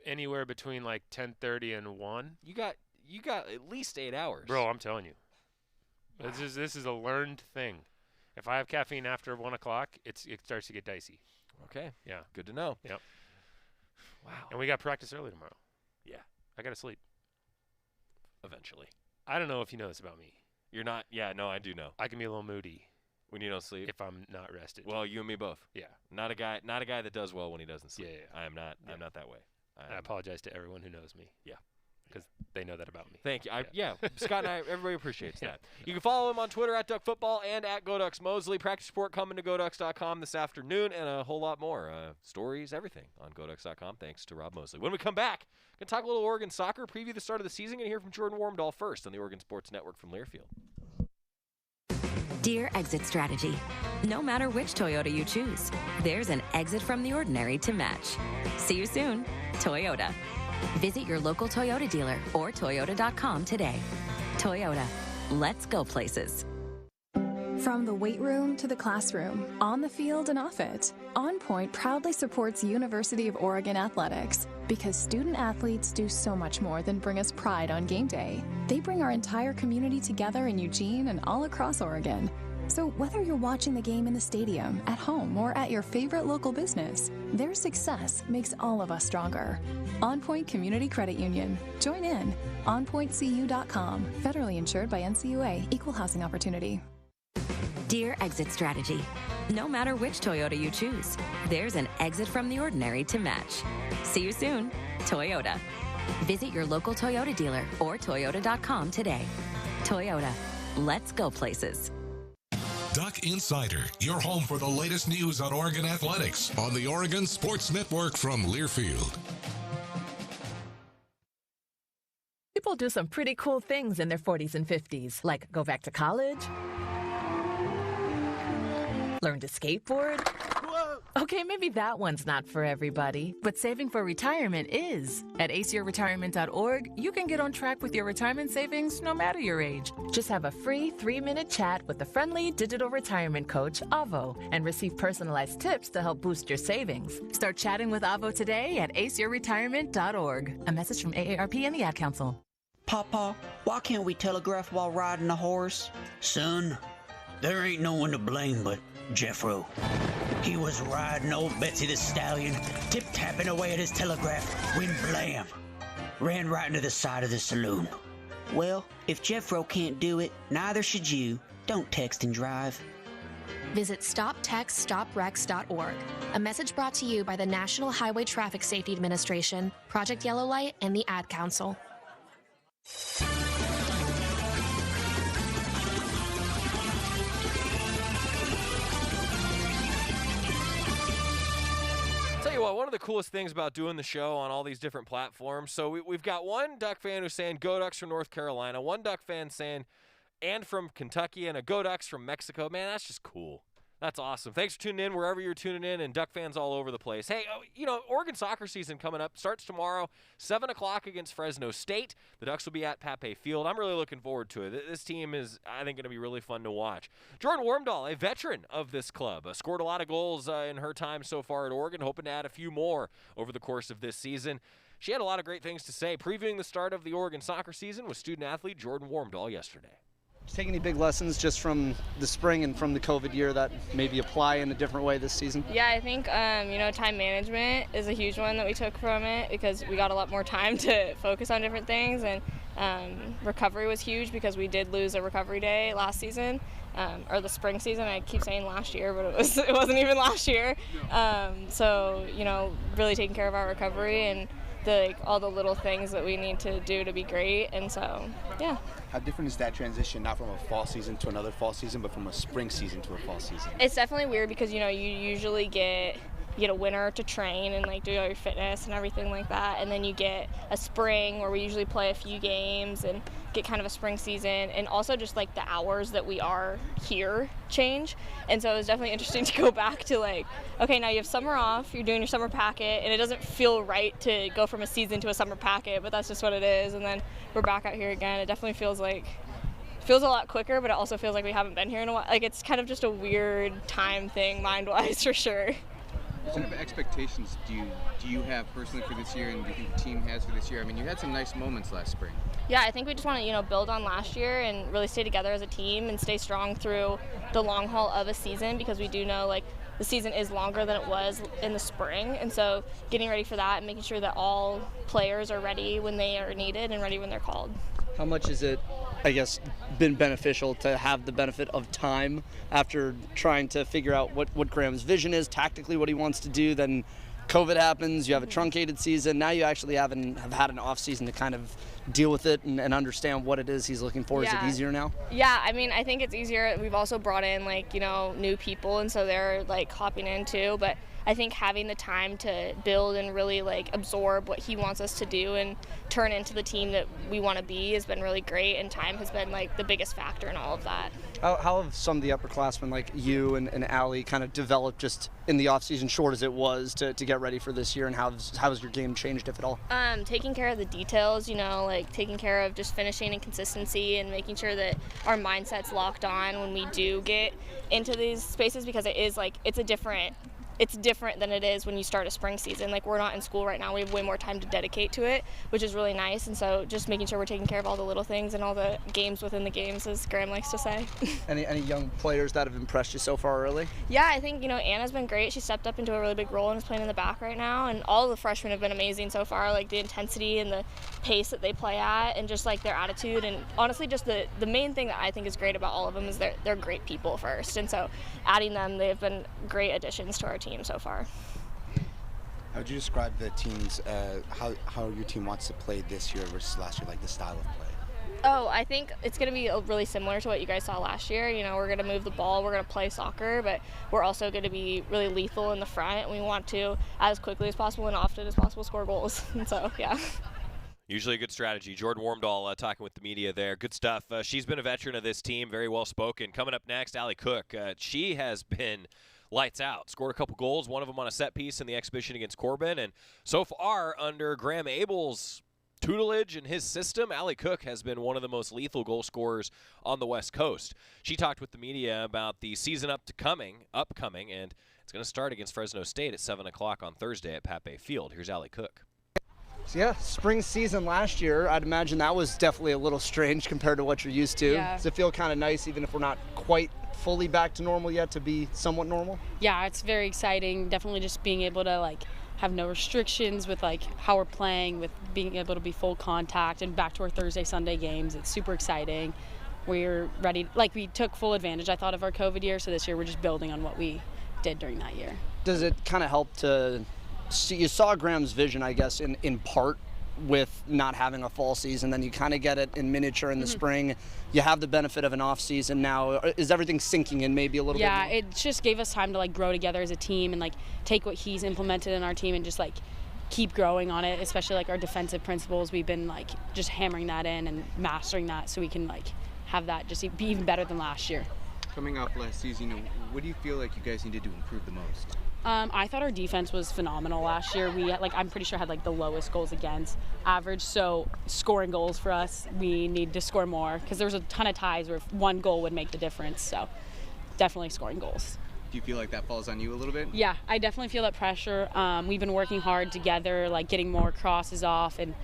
Speaker 9: anywhere between like 10:30 and 1.
Speaker 5: You got at least 8 hours.
Speaker 9: Bro, I'm telling you.
Speaker 5: Wow.
Speaker 9: This is a learned thing. If I have caffeine after 1 o'clock, it starts to get dicey.
Speaker 5: Okay.
Speaker 9: Yeah.
Speaker 5: Good to know.
Speaker 9: Yep.
Speaker 5: Wow.
Speaker 9: And we got practice early tomorrow.
Speaker 5: Yeah.
Speaker 9: I got to sleep.
Speaker 5: Eventually.
Speaker 9: I don't know if you know this about me.
Speaker 5: You're not. Yeah, no, I do know.
Speaker 9: I can be a little moody
Speaker 5: when you don't sleep.
Speaker 9: If I'm not rested.
Speaker 5: Well, you and me both.
Speaker 9: Yeah.
Speaker 5: Not a guy that does well when he doesn't sleep.
Speaker 9: Yeah.
Speaker 5: I am not. Yeah. I'm not that way.
Speaker 9: I apologize to everyone who knows me.
Speaker 5: Yeah.
Speaker 9: Because they know that about me.
Speaker 5: Thank you. Scott and I, everybody appreciates that. You can follow him on Twitter at DuckFootball and at GoDucksMoseley. Practice report coming to GoDucks.com this afternoon, and a whole lot more. Stories, everything on GoDucks.com. Thanks to Rob Moseley. When we come back, going to talk a little Oregon soccer, preview the start of the season, and hear from Jordan Wormdahl first on the Oregon Sports Network from Learfield.
Speaker 1: Dear Exit Strategy, no matter which Toyota you choose, there's an exit from the ordinary to match. See you soon, Toyota. Visit your local Toyota dealer or Toyota.com today. Toyota, let's go places.
Speaker 13: From the weight room to the classroom, on the field and off it, On Point proudly supports University of Oregon athletics because student athletes do so much more than bring us pride on game day. They bring our entire community together in Eugene and all across Oregon. So whether you're watching the game in the stadium, at home, or at your favorite local business, their success makes all of us stronger. On Point Community Credit Union. Join in. OnPointCU.com. Federally insured by NCUA. Equal housing opportunity.
Speaker 1: Dear Exit Strategy. No matter which Toyota you choose, there's an exit from the ordinary to match. See you soon, Toyota. Visit your local Toyota dealer or Toyota.com today. Toyota. Let's go places.
Speaker 2: Duck Insider, your home for the latest news on Oregon athletics on the Oregon Sports Network from Learfield.
Speaker 3: People do some pretty cool things in their 40s and 50s, like go back to college, learn to skateboard. Okay, maybe that one's not for everybody, but saving for retirement is. At aceyourretirement.org, you can get on track with your retirement savings no matter your age. Just have a free 3-minute chat with the friendly digital retirement coach, Avo, and receive personalized tips to help boost your savings. Start chatting with Avo today at aceyourretirement.org. A message from AARP and the Ad Council.
Speaker 4: Papa, why can't we telegraph while riding a horse? Son, there ain't no one to blame but Jeffro. He was riding old Betsy the Stallion, tip-tapping away at his telegraph, when blam! Ran right into the side of the saloon. Well, if Jeffro can't do it, neither should you. Don't text and drive.
Speaker 23: Visit StopTextStopWrecks.org. A message brought to you by the National Highway Traffic Safety Administration, Project Yellow Light, and the Ad Council.
Speaker 5: Tell you what, one of the coolest things about doing the show on all these different platforms, so we've got one Duck fan who's saying Go Ducks from North Carolina, one Duck fan saying and from Kentucky, and a Go Ducks from Mexico. Man, that's just cool. That's awesome. Thanks for tuning in wherever you're tuning in, and Duck fans all over the place. Hey, Oregon soccer season coming up. Starts tomorrow, 7 o'clock against Fresno State. The Ducks will be at Pape Field. I'm really looking forward to it. This team is, I think, going to be really fun to watch. Jordan Wormdahl, a veteran of this club, scored a lot of goals in her time so far at Oregon, hoping to add a few more over the course of this season. She had a lot of great things to say, previewing the start of the Oregon soccer season with student-athlete Jordan Wormdahl yesterday.
Speaker 6: Take any big lessons just from the spring and from the COVID year that maybe apply in a different way this season?
Speaker 11: Yeah, I think, time management is a huge one that we took from it because we got a lot more time to focus on different things, and recovery was huge because we did lose a recovery day last season, or the spring season. I keep saying last year, but it wasn't even last year. So, really taking care of our recovery and all the little things that we need to do to be great, and so, yeah.
Speaker 25: How different is that transition, not from a fall season to another fall season, but from a spring season to a fall season?
Speaker 11: It's definitely weird because, you usually get a winter to train and, do all your fitness and everything like that, and then you get a spring where we usually play a few games and get kind of a spring season, and also just, the hours that we are here change. And so it was definitely interesting to go back to, okay, now you have summer off, you're doing your summer packet, and it doesn't feel right to go from a season to a summer packet, but that's just what it is. And then we're back out here again. It definitely feels a lot quicker, but it also feels like we haven't been here in a while. It's kind of just a weird time thing, mind-wise, for sure.
Speaker 26: What kind of expectations do you have personally for this year, and do you think the team has for this year? I mean, you had some nice moments last spring.
Speaker 11: Yeah, I think we just want to, build on last year and really stay together as a team and stay strong through the long haul of a season, because we do know, the season is longer than it was in the spring, and so getting ready for that and making sure that all players are ready when they are needed and ready when they're called.
Speaker 6: How much has it, been beneficial to have the benefit of time after trying to figure out what Graham's vision is, tactically what he wants to do? Then COVID happens, you have a truncated season, now you actually have had an off season to kind of deal with it and understand what it is he's looking for. Yeah. Is it easier now?
Speaker 11: Yeah, I think it's easier. We've also brought in new people, and so they're hopping in too, but I think having the time to build and really absorb what he wants us to do and turn into the team that we want to be has been really great, and time has been the biggest factor in all of that.
Speaker 6: How have some of the upperclassmen like you and Allie kind of developed just in the offseason, short as it was, to get ready for this year, and how has your game changed, if at all?
Speaker 11: Taking care of the details, taking care of just finishing and consistency and making sure that our mindset's locked on when we do get into these spaces, because it is it's a different it's different than it is when you start a spring season. Like, we're not in school right now. We have way more time to dedicate to it, which is really nice. And so just making sure we're taking care of all the little things and all the games within the games, as Graham likes to say.
Speaker 6: Any young players that have impressed you so far early?
Speaker 11: Yeah, I think, Anna's been great. She stepped up into a really big role and is playing in the back right now. And all of the freshmen have been amazing so far, like the intensity and the pace that they play at and just like their attitude. And honestly, just the main thing that I think is great about all of them is they're great people first. And so adding them, they've been great additions to our team so far.
Speaker 25: How would you describe the team's, how your team wants to play this year versus last year, like the style of play?
Speaker 11: Oh, I think it's going to be really similar to what you guys saw last year. We're going to move the ball, we're going to play soccer, but we're also going to be really lethal in the front. We want to, as quickly as possible and often as possible, score goals. And so, yeah.
Speaker 5: Usually a good strategy. Jordan Wormdahl talking with the media there. Good stuff. She's been a veteran of this team, very well spoken. Coming up next, Allie Cook. She has been lights out. Scored a couple goals, one of them on a set piece in the exhibition against Corbin. And so far, under Graham Abel's tutelage and his system, Allie Cook has been one of the most lethal goal scorers on the West Coast. She talked with the media about the season upcoming, and it's going to start against Fresno State at 7 o'clock on Thursday at Pape Field. Here's Allie Cook.
Speaker 6: So yeah, spring season last year, I'd imagine that was definitely a little strange compared to what you're used to.
Speaker 7: Yeah.
Speaker 6: Does it feel kind of nice, even if we're not quite fully back to normal yet, to be somewhat normal?
Speaker 7: Yeah, it's very exciting. Definitely just being able to have no restrictions with how we're playing, with being able to be full contact and back to our Thursday, Sunday games. It's super exciting. We're ready. We took full advantage, I thought, of our COVID year. So this year we're just building on what we did during that year.
Speaker 6: Does it kind of help to see, you saw Graham's vision, I guess, in part with not having a fall season, then you kind of get it in miniature in the spring. You have the benefit of an off season now. Is everything sinking in maybe a little bit more?
Speaker 7: Yeah, it just gave us time to grow together as a team and take what he's implemented in our team and just keep growing on it, especially our defensive principles. We've been just hammering that in and mastering that so we can have that just be even better than last year.
Speaker 26: Coming off last season, what do you feel like you guys needed to improve the most?
Speaker 7: I thought our defense was phenomenal last year. We I'm pretty sure had the lowest goals against average. So scoring goals for us, we need to score more because there was a ton of ties where one goal would make the difference. So definitely scoring goals.
Speaker 26: Do you feel like that falls on you a little bit?
Speaker 7: Yeah, I definitely feel that pressure. We've been working hard together, getting more crosses off and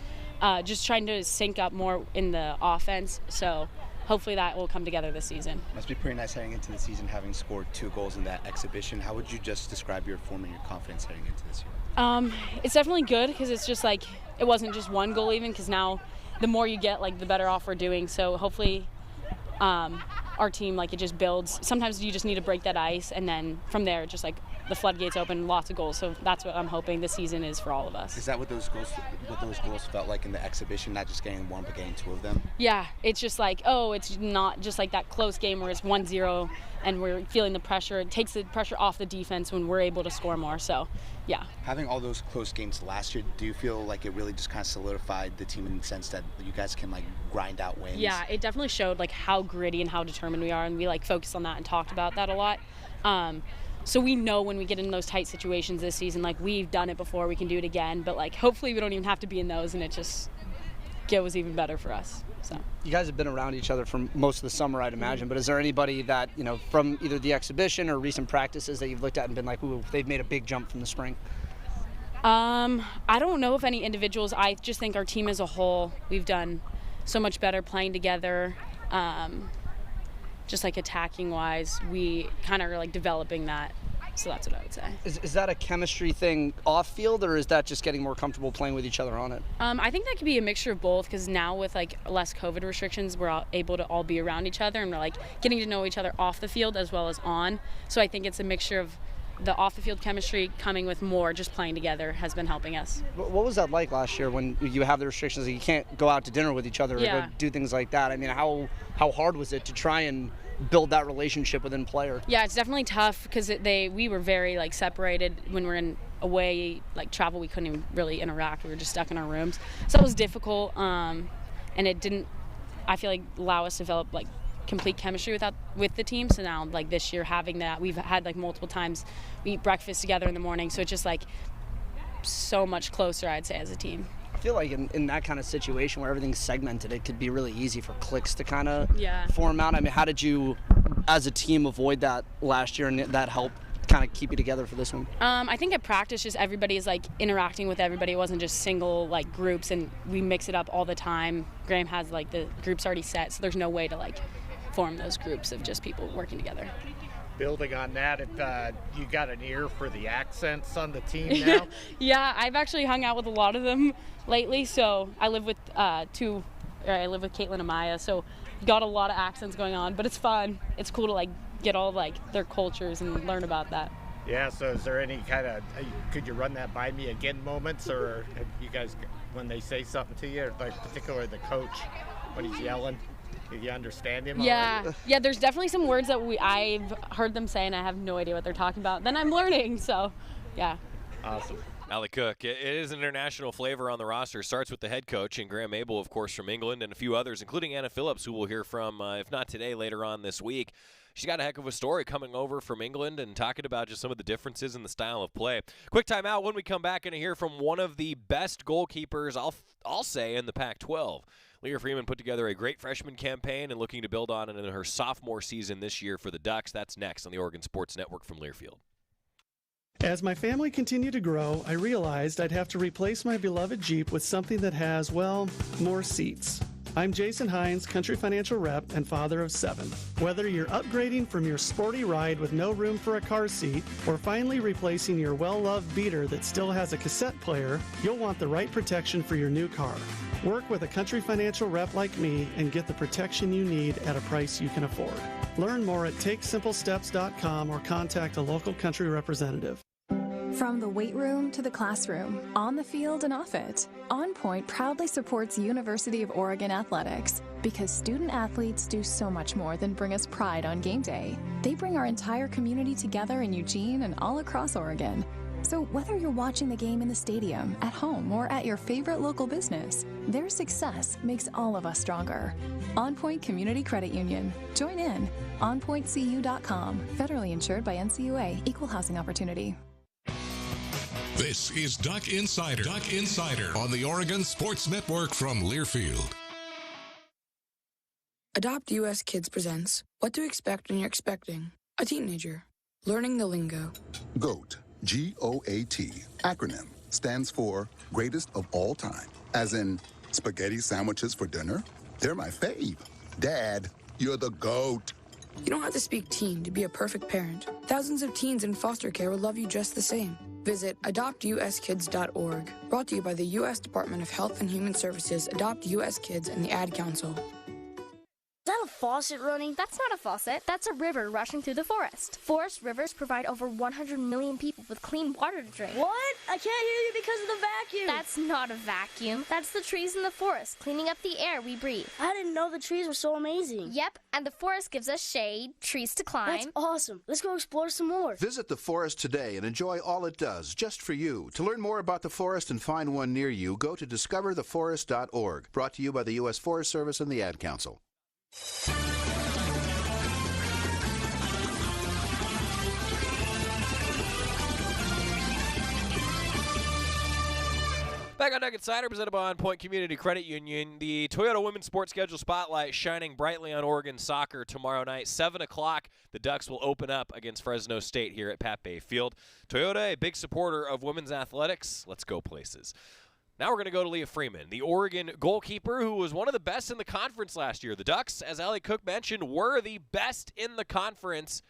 Speaker 7: just trying to sync up more in the offense. So hopefully that will come together this season.
Speaker 25: Must be pretty nice heading into the season, having scored 2 goals in that exhibition. How would you just describe your form and your confidence heading into this year?
Speaker 7: It's definitely good because it's just it wasn't just one goal even, because now the more you get, the better off we're doing. So hopefully our team, it just builds. Sometimes you just need to break that ice, and then from there, just the floodgates open, lots of goals. So that's what I'm hoping this season is for all of us.
Speaker 25: Is that what those goals felt like in the exhibition, not just getting one, but getting 2 of them?
Speaker 7: Yeah, it's just it's not just that close game where it's 1-0 and we're feeling the pressure. It takes the pressure off the defense when we're able to score more. So, yeah.
Speaker 25: Having all those close games last year, do you feel like it really just kind of solidified the team in the sense that you guys can grind out wins?
Speaker 7: Yeah, it definitely showed how gritty and how determined we are, and we focused on that and talked about that a lot. So we know when we get in those tight situations this season, we've done it before, we can do it again. But hopefully we don't even have to be in those, and it just goes even better for us. So
Speaker 6: you guys have been around each other for most of the summer, I'd imagine. But is there anybody that from either the exhibition or recent practices that you've looked at and been ooh, they've made a big jump from the spring?
Speaker 7: I don't know if any individuals. I just think our team as a whole, we've done so much better playing together. Just attacking wise, we kind of are developing that. So that's what I would say.
Speaker 6: Is that a chemistry thing off field, or is that just getting more comfortable playing with each other on it?
Speaker 7: I think that could be a mixture of both, because now with less COVID restrictions, we're all able to all be around each other, and we're getting to know each other off the field as well as on. So I think it's a mixture of the off the field chemistry coming with more just playing together has been helping us.
Speaker 6: What was that like last year when you have the restrictions that you can't go out to dinner with each other or go do things like that? I mean, how hard was it to try and build that relationship within player?
Speaker 7: Yeah, it's definitely tough because we were very separated when we're in away travel. We couldn't even really interact. We were just stuck in our rooms, so it was difficult. And it didn't, I feel allow us to develop complete chemistry with the team. So now this year having that, we've had multiple times we eat breakfast together in the morning. So it's just so much closer, I'd say, as a team.
Speaker 6: I feel in that kind of situation where everything's segmented, it could be really easy for cliques to kind of form out. I mean, how did you, as a team, avoid that last year, and that help kind of keep you together for this one?
Speaker 7: I think at practice, just everybody is like interacting with everybody. It wasn't just single like groups, and we mix it up all the time. Graham has like the groups already set, so there's no way to like form those groups of just people working together.
Speaker 12: Building on that, if you got an ear for the accents on the team now?
Speaker 7: Yeah, I've actually hung out with a lot of them lately. So I live with Caitlin and Maya, so got a lot of accents going on, but it's fun. It's cool to like get all like their cultures and learn about that.
Speaker 12: Yeah, so is there any kind of, could you run that by me again moments, or have you guys, when they say something to you, like particularly the coach, when he's yelling, do you understand him?
Speaker 7: Yeah, there's definitely some words that I've heard them say and I have no idea what they're talking about. Then I'm learning, so yeah.
Speaker 12: Awesome.
Speaker 5: Allie Cook, it is an international flavor on the roster. Starts with the head coach and Graham Abel, of course, from England, and a few others, including Anna Phillips, who we'll hear from, if not today, later on this week. She's got a heck of a story coming over from England and talking about just some of the differences in the style of play. Quick timeout. When we come back, and hear from one of the best goalkeepers, I'll say, in the Pac-12. Leah Freeman put together a great freshman campaign and looking to build on it in her sophomore season this year for the Ducks. That's next on the Oregon Sports Network from Learfield.
Speaker 14: As my family continued to grow, I realized I'd have to replace my beloved Jeep with something that has, well, more seats. I'm Jason Hines, Country Financial Rep and father of 7. Whether you're upgrading from your sporty ride with no room for a car seat or finally replacing your well-loved beater that still has a cassette player, you'll want the right protection for your new car. Work with a Country Financial Rep like me and get the protection you need at a price you can afford. Learn more at TakeSimpleSteps.com or contact a local Country representative.
Speaker 13: From the weight room to the classroom, on the field and off it, On Point proudly supports University of Oregon athletics because student athletes do so much more than bring us pride on game day. They bring our entire community together in Eugene and all across Oregon. So whether you're watching the game in the stadium, at home, or at your favorite local business, their success makes all of us stronger. On Point Community Credit Union. Join in. OnPointCU.com. Federally insured by NCUA. Equal housing opportunity.
Speaker 2: This is Duck Insider. Duck Insider on the Oregon Sports Network from Learfield.
Speaker 15: Adopt US Kids presents What to Expect When You're Expecting a Teenager. Learning the lingo.
Speaker 16: GOAT, G-O-A-T, acronym, stands for Greatest of All Time. As in, spaghetti sandwiches for dinner? They're my fave. Dad, you're the GOAT.
Speaker 15: You don't have to speak teen to be a perfect parent. Thousands of teens in foster care will love you just the same. Visit adoptuskids.org. Brought to you by the U.S. Department of Health and Human Services, Adopt U.S. Kids, and the Ad Council.
Speaker 17: Is that a faucet running? That's not a faucet. That's a river rushing through the forest. Forest rivers provide over 100 million people with clean water to drink.
Speaker 18: What? I can't hear you because of the vacuum.
Speaker 17: That's not a vacuum. That's the trees in the forest, cleaning up the air we breathe.
Speaker 18: I didn't know the trees were so amazing.
Speaker 17: Yep, and the forest gives us shade, trees to climb.
Speaker 18: That's awesome. Let's go explore some more.
Speaker 27: Visit the forest today and enjoy all it does, just for you. To learn more about the forest and find one near you, go to discovertheforest.org. Brought to you by the U.S. Forest Service and the Ad Council.
Speaker 5: Back on Duck Insider, presented by On Point Community Credit Union. The Toyota Women's Sports Schedule Spotlight shining brightly on Oregon soccer tomorrow night. 7 o'clock, the Ducks will open up against Fresno State here at Pape Field. Toyota, a big supporter of women's athletics. Let's go places. Now we're going to go to Leah Freeman, the Oregon goalkeeper who was one of the best in the conference last year. The Ducks, as Allie Cook mentioned, were the best in the conference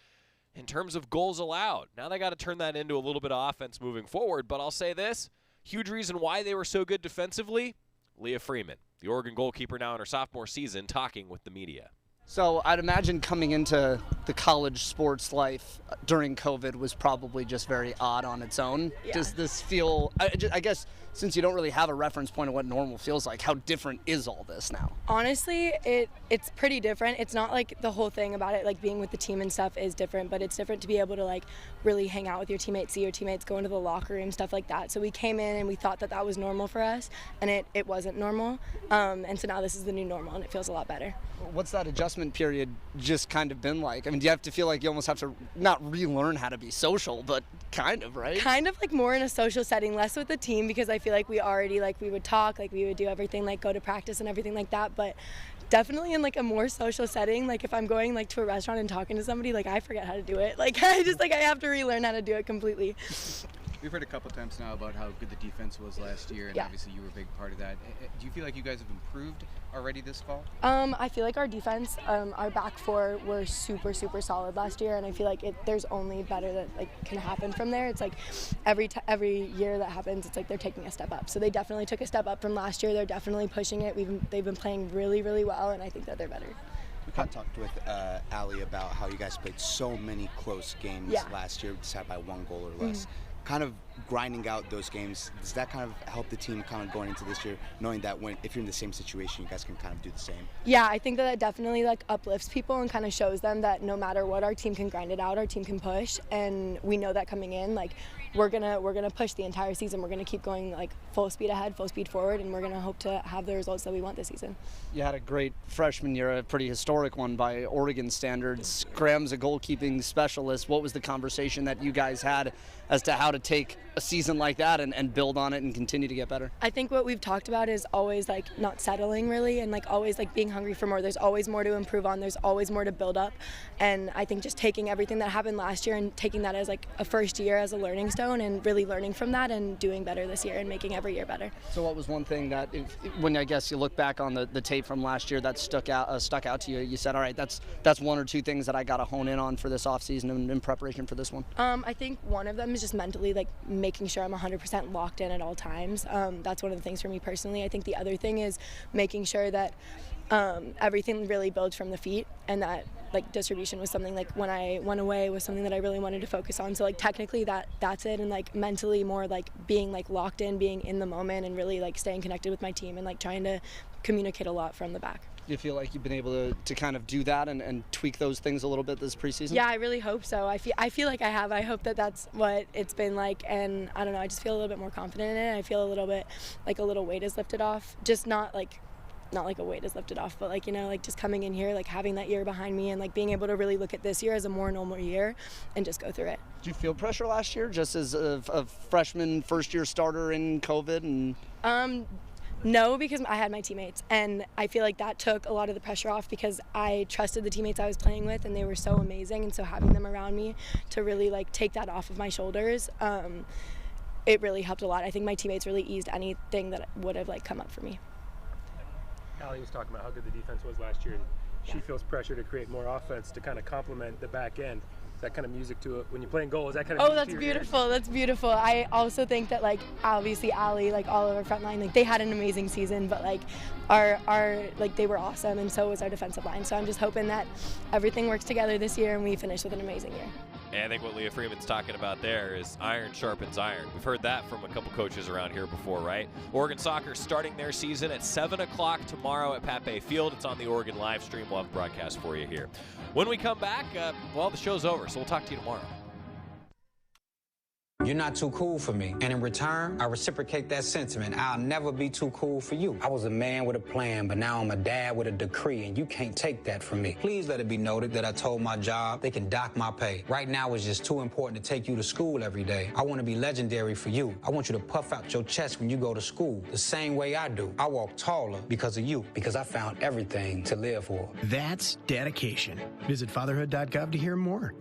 Speaker 5: in terms of goals allowed. Now they got to turn that into a little bit of offense moving forward, but I'll say this. Huge reason why they were so good defensively, Leah Freeman, the Oregon goalkeeper now in her sophomore season, talking with the media.
Speaker 6: So I'd imagine coming into the college sports life during COVID was probably just very odd on its own. Yeah. Does this feel, I guess, since you don't really have a reference point of what normal feels like, how different is all this now?
Speaker 11: Honestly, it's pretty different. It's not like the whole thing about it, like being with the team and stuff is different, but it's different to be able to like really hang out with your teammates, see your teammates, go into the locker room, stuff like that. So we came in and we thought that was normal for us, and it wasn't normal. And so now this is the new normal, and it feels a lot better.
Speaker 6: What's that adjustment period just kind of been like? I mean, do you have to feel like you almost have to not relearn how to be social, but kind of, right?
Speaker 11: Kind of like more in a social setting, less with the team, because I feel like we already, like we would talk, like we would do everything, like go to practice and everything like that, but
Speaker 8: Definitely in like a more social setting. Like if I'm going like to a restaurant and talking to somebody, like I forget how to do it. Like I have to relearn how to do it completely.
Speaker 26: We've heard a couple times now about how good the defense was last year, and obviously you were a big part of that. Do you feel like you guys have improved already this fall?
Speaker 8: I feel like our defense, our back four were super, super solid last year, and I feel like there's only better that like can happen from there. It's like every year that happens, it's like they're taking a step up. So they definitely took a step up from last year. They're definitely pushing it. They've been playing really, really well, and I think that they're better.
Speaker 25: We kind of talked with Allie about how you guys played so many close games last year, decided by 1 goal or less. Kind of grinding out those games, does that kind of help the team kind of going into this year, knowing that if you're in the same situation, you guys can kind of do the same?
Speaker 8: Yeah, I think that definitely like uplifts people and kind of shows them that no matter what, our team can grind it out, our team can push, and we know that coming in, like we're gonna push the entire season. We're gonna keep going like full speed ahead, full speed forward, and we're gonna hope to have the results that we want this season.
Speaker 6: You had a great freshman year, a pretty historic one by Oregon standards. Graham's a goalkeeping specialist. What was the conversation that you guys had as to how to take a season like that and build on it and continue to get better?
Speaker 8: I think what we've talked about is always like not settling really, and like always like being hungry for more. There's always more to improve on. There's always more to build up, and I think just taking everything that happened last year and taking that as like a first year as a learning stone and really learning from that and doing better this year and making every year better.
Speaker 6: So what was one thing that when I guess you look back on the tape from last year that stuck out to you, you said, all right, that's 1 or 2 things that I got to hone in on for this offseason and in preparation for this one?
Speaker 8: I think one of them is just mentally like making sure I'm 100% locked in at all times. That's one of the things for me personally. I think the other thing is making sure that everything really builds from the feet, and that like distribution was something like when I went away was something that I really wanted to focus on. So like technically that's it, and like mentally more like being like locked in, being in the moment, and really like staying connected with my team and like trying to communicate a lot from the back.
Speaker 6: Do you feel like you've been able to kind of do that and tweak those things a little bit this preseason?
Speaker 8: Yeah, I really hope so. I feel like I have. I hope that that's what it's been like, and I don't know, I just feel a little bit more confident in it. I feel a little bit like a little weight is lifted off. Just not like a weight is lifted off, but like, you know, like just coming in here, like having that year behind me and like being able to really look at this year as a more normal year and just go through it.
Speaker 6: Did you feel pressure last year just as a freshman first year starter in COVID? And
Speaker 8: no, because I had my teammates, and I feel like that took a lot of the pressure off because I trusted the teammates I was playing with, and they were so amazing, and so having them around me to really like take that off of my shoulders, it really helped a lot. I think my teammates really eased anything that would have like come up for me.
Speaker 9: Allie was talking about how good the defense was last year, and she feels pressure to create more offense to kind of complement the back end. That kind of music to it when you're playing goals. That kind of.
Speaker 8: Oh, that's beautiful. That's beautiful. I also think that like obviously Allie, like all of our front line, like they had an amazing season, but like our like they were awesome, and so was our defensive line. So I'm just hoping that everything works together this year and we finish with an amazing year.
Speaker 5: And I think what Leah Freeman's talking about there is iron sharpens iron. We've heard that from a couple coaches around here before, right? Oregon soccer starting their season at 7 o'clock tomorrow at Pape Field. It's on the Oregon live stream. We'll have a broadcast for you here. When we come back, well, the show's over, so we'll talk to you tomorrow.
Speaker 10: You're not too cool for me. And in return, I reciprocate that sentiment. I'll never be too cool for you. I was a man with a plan, but now I'm a dad with a decree, and you can't take that from me. Please let it be noted that I told my job they can dock my pay. Right now, it's just too important to take you to school every day. I want to be legendary for you. I want you to puff out your chest when you go to school, the same way I do. I walk taller because of you, because I found everything to live for.
Speaker 19: That's dedication. Visit fatherhood.gov to hear more.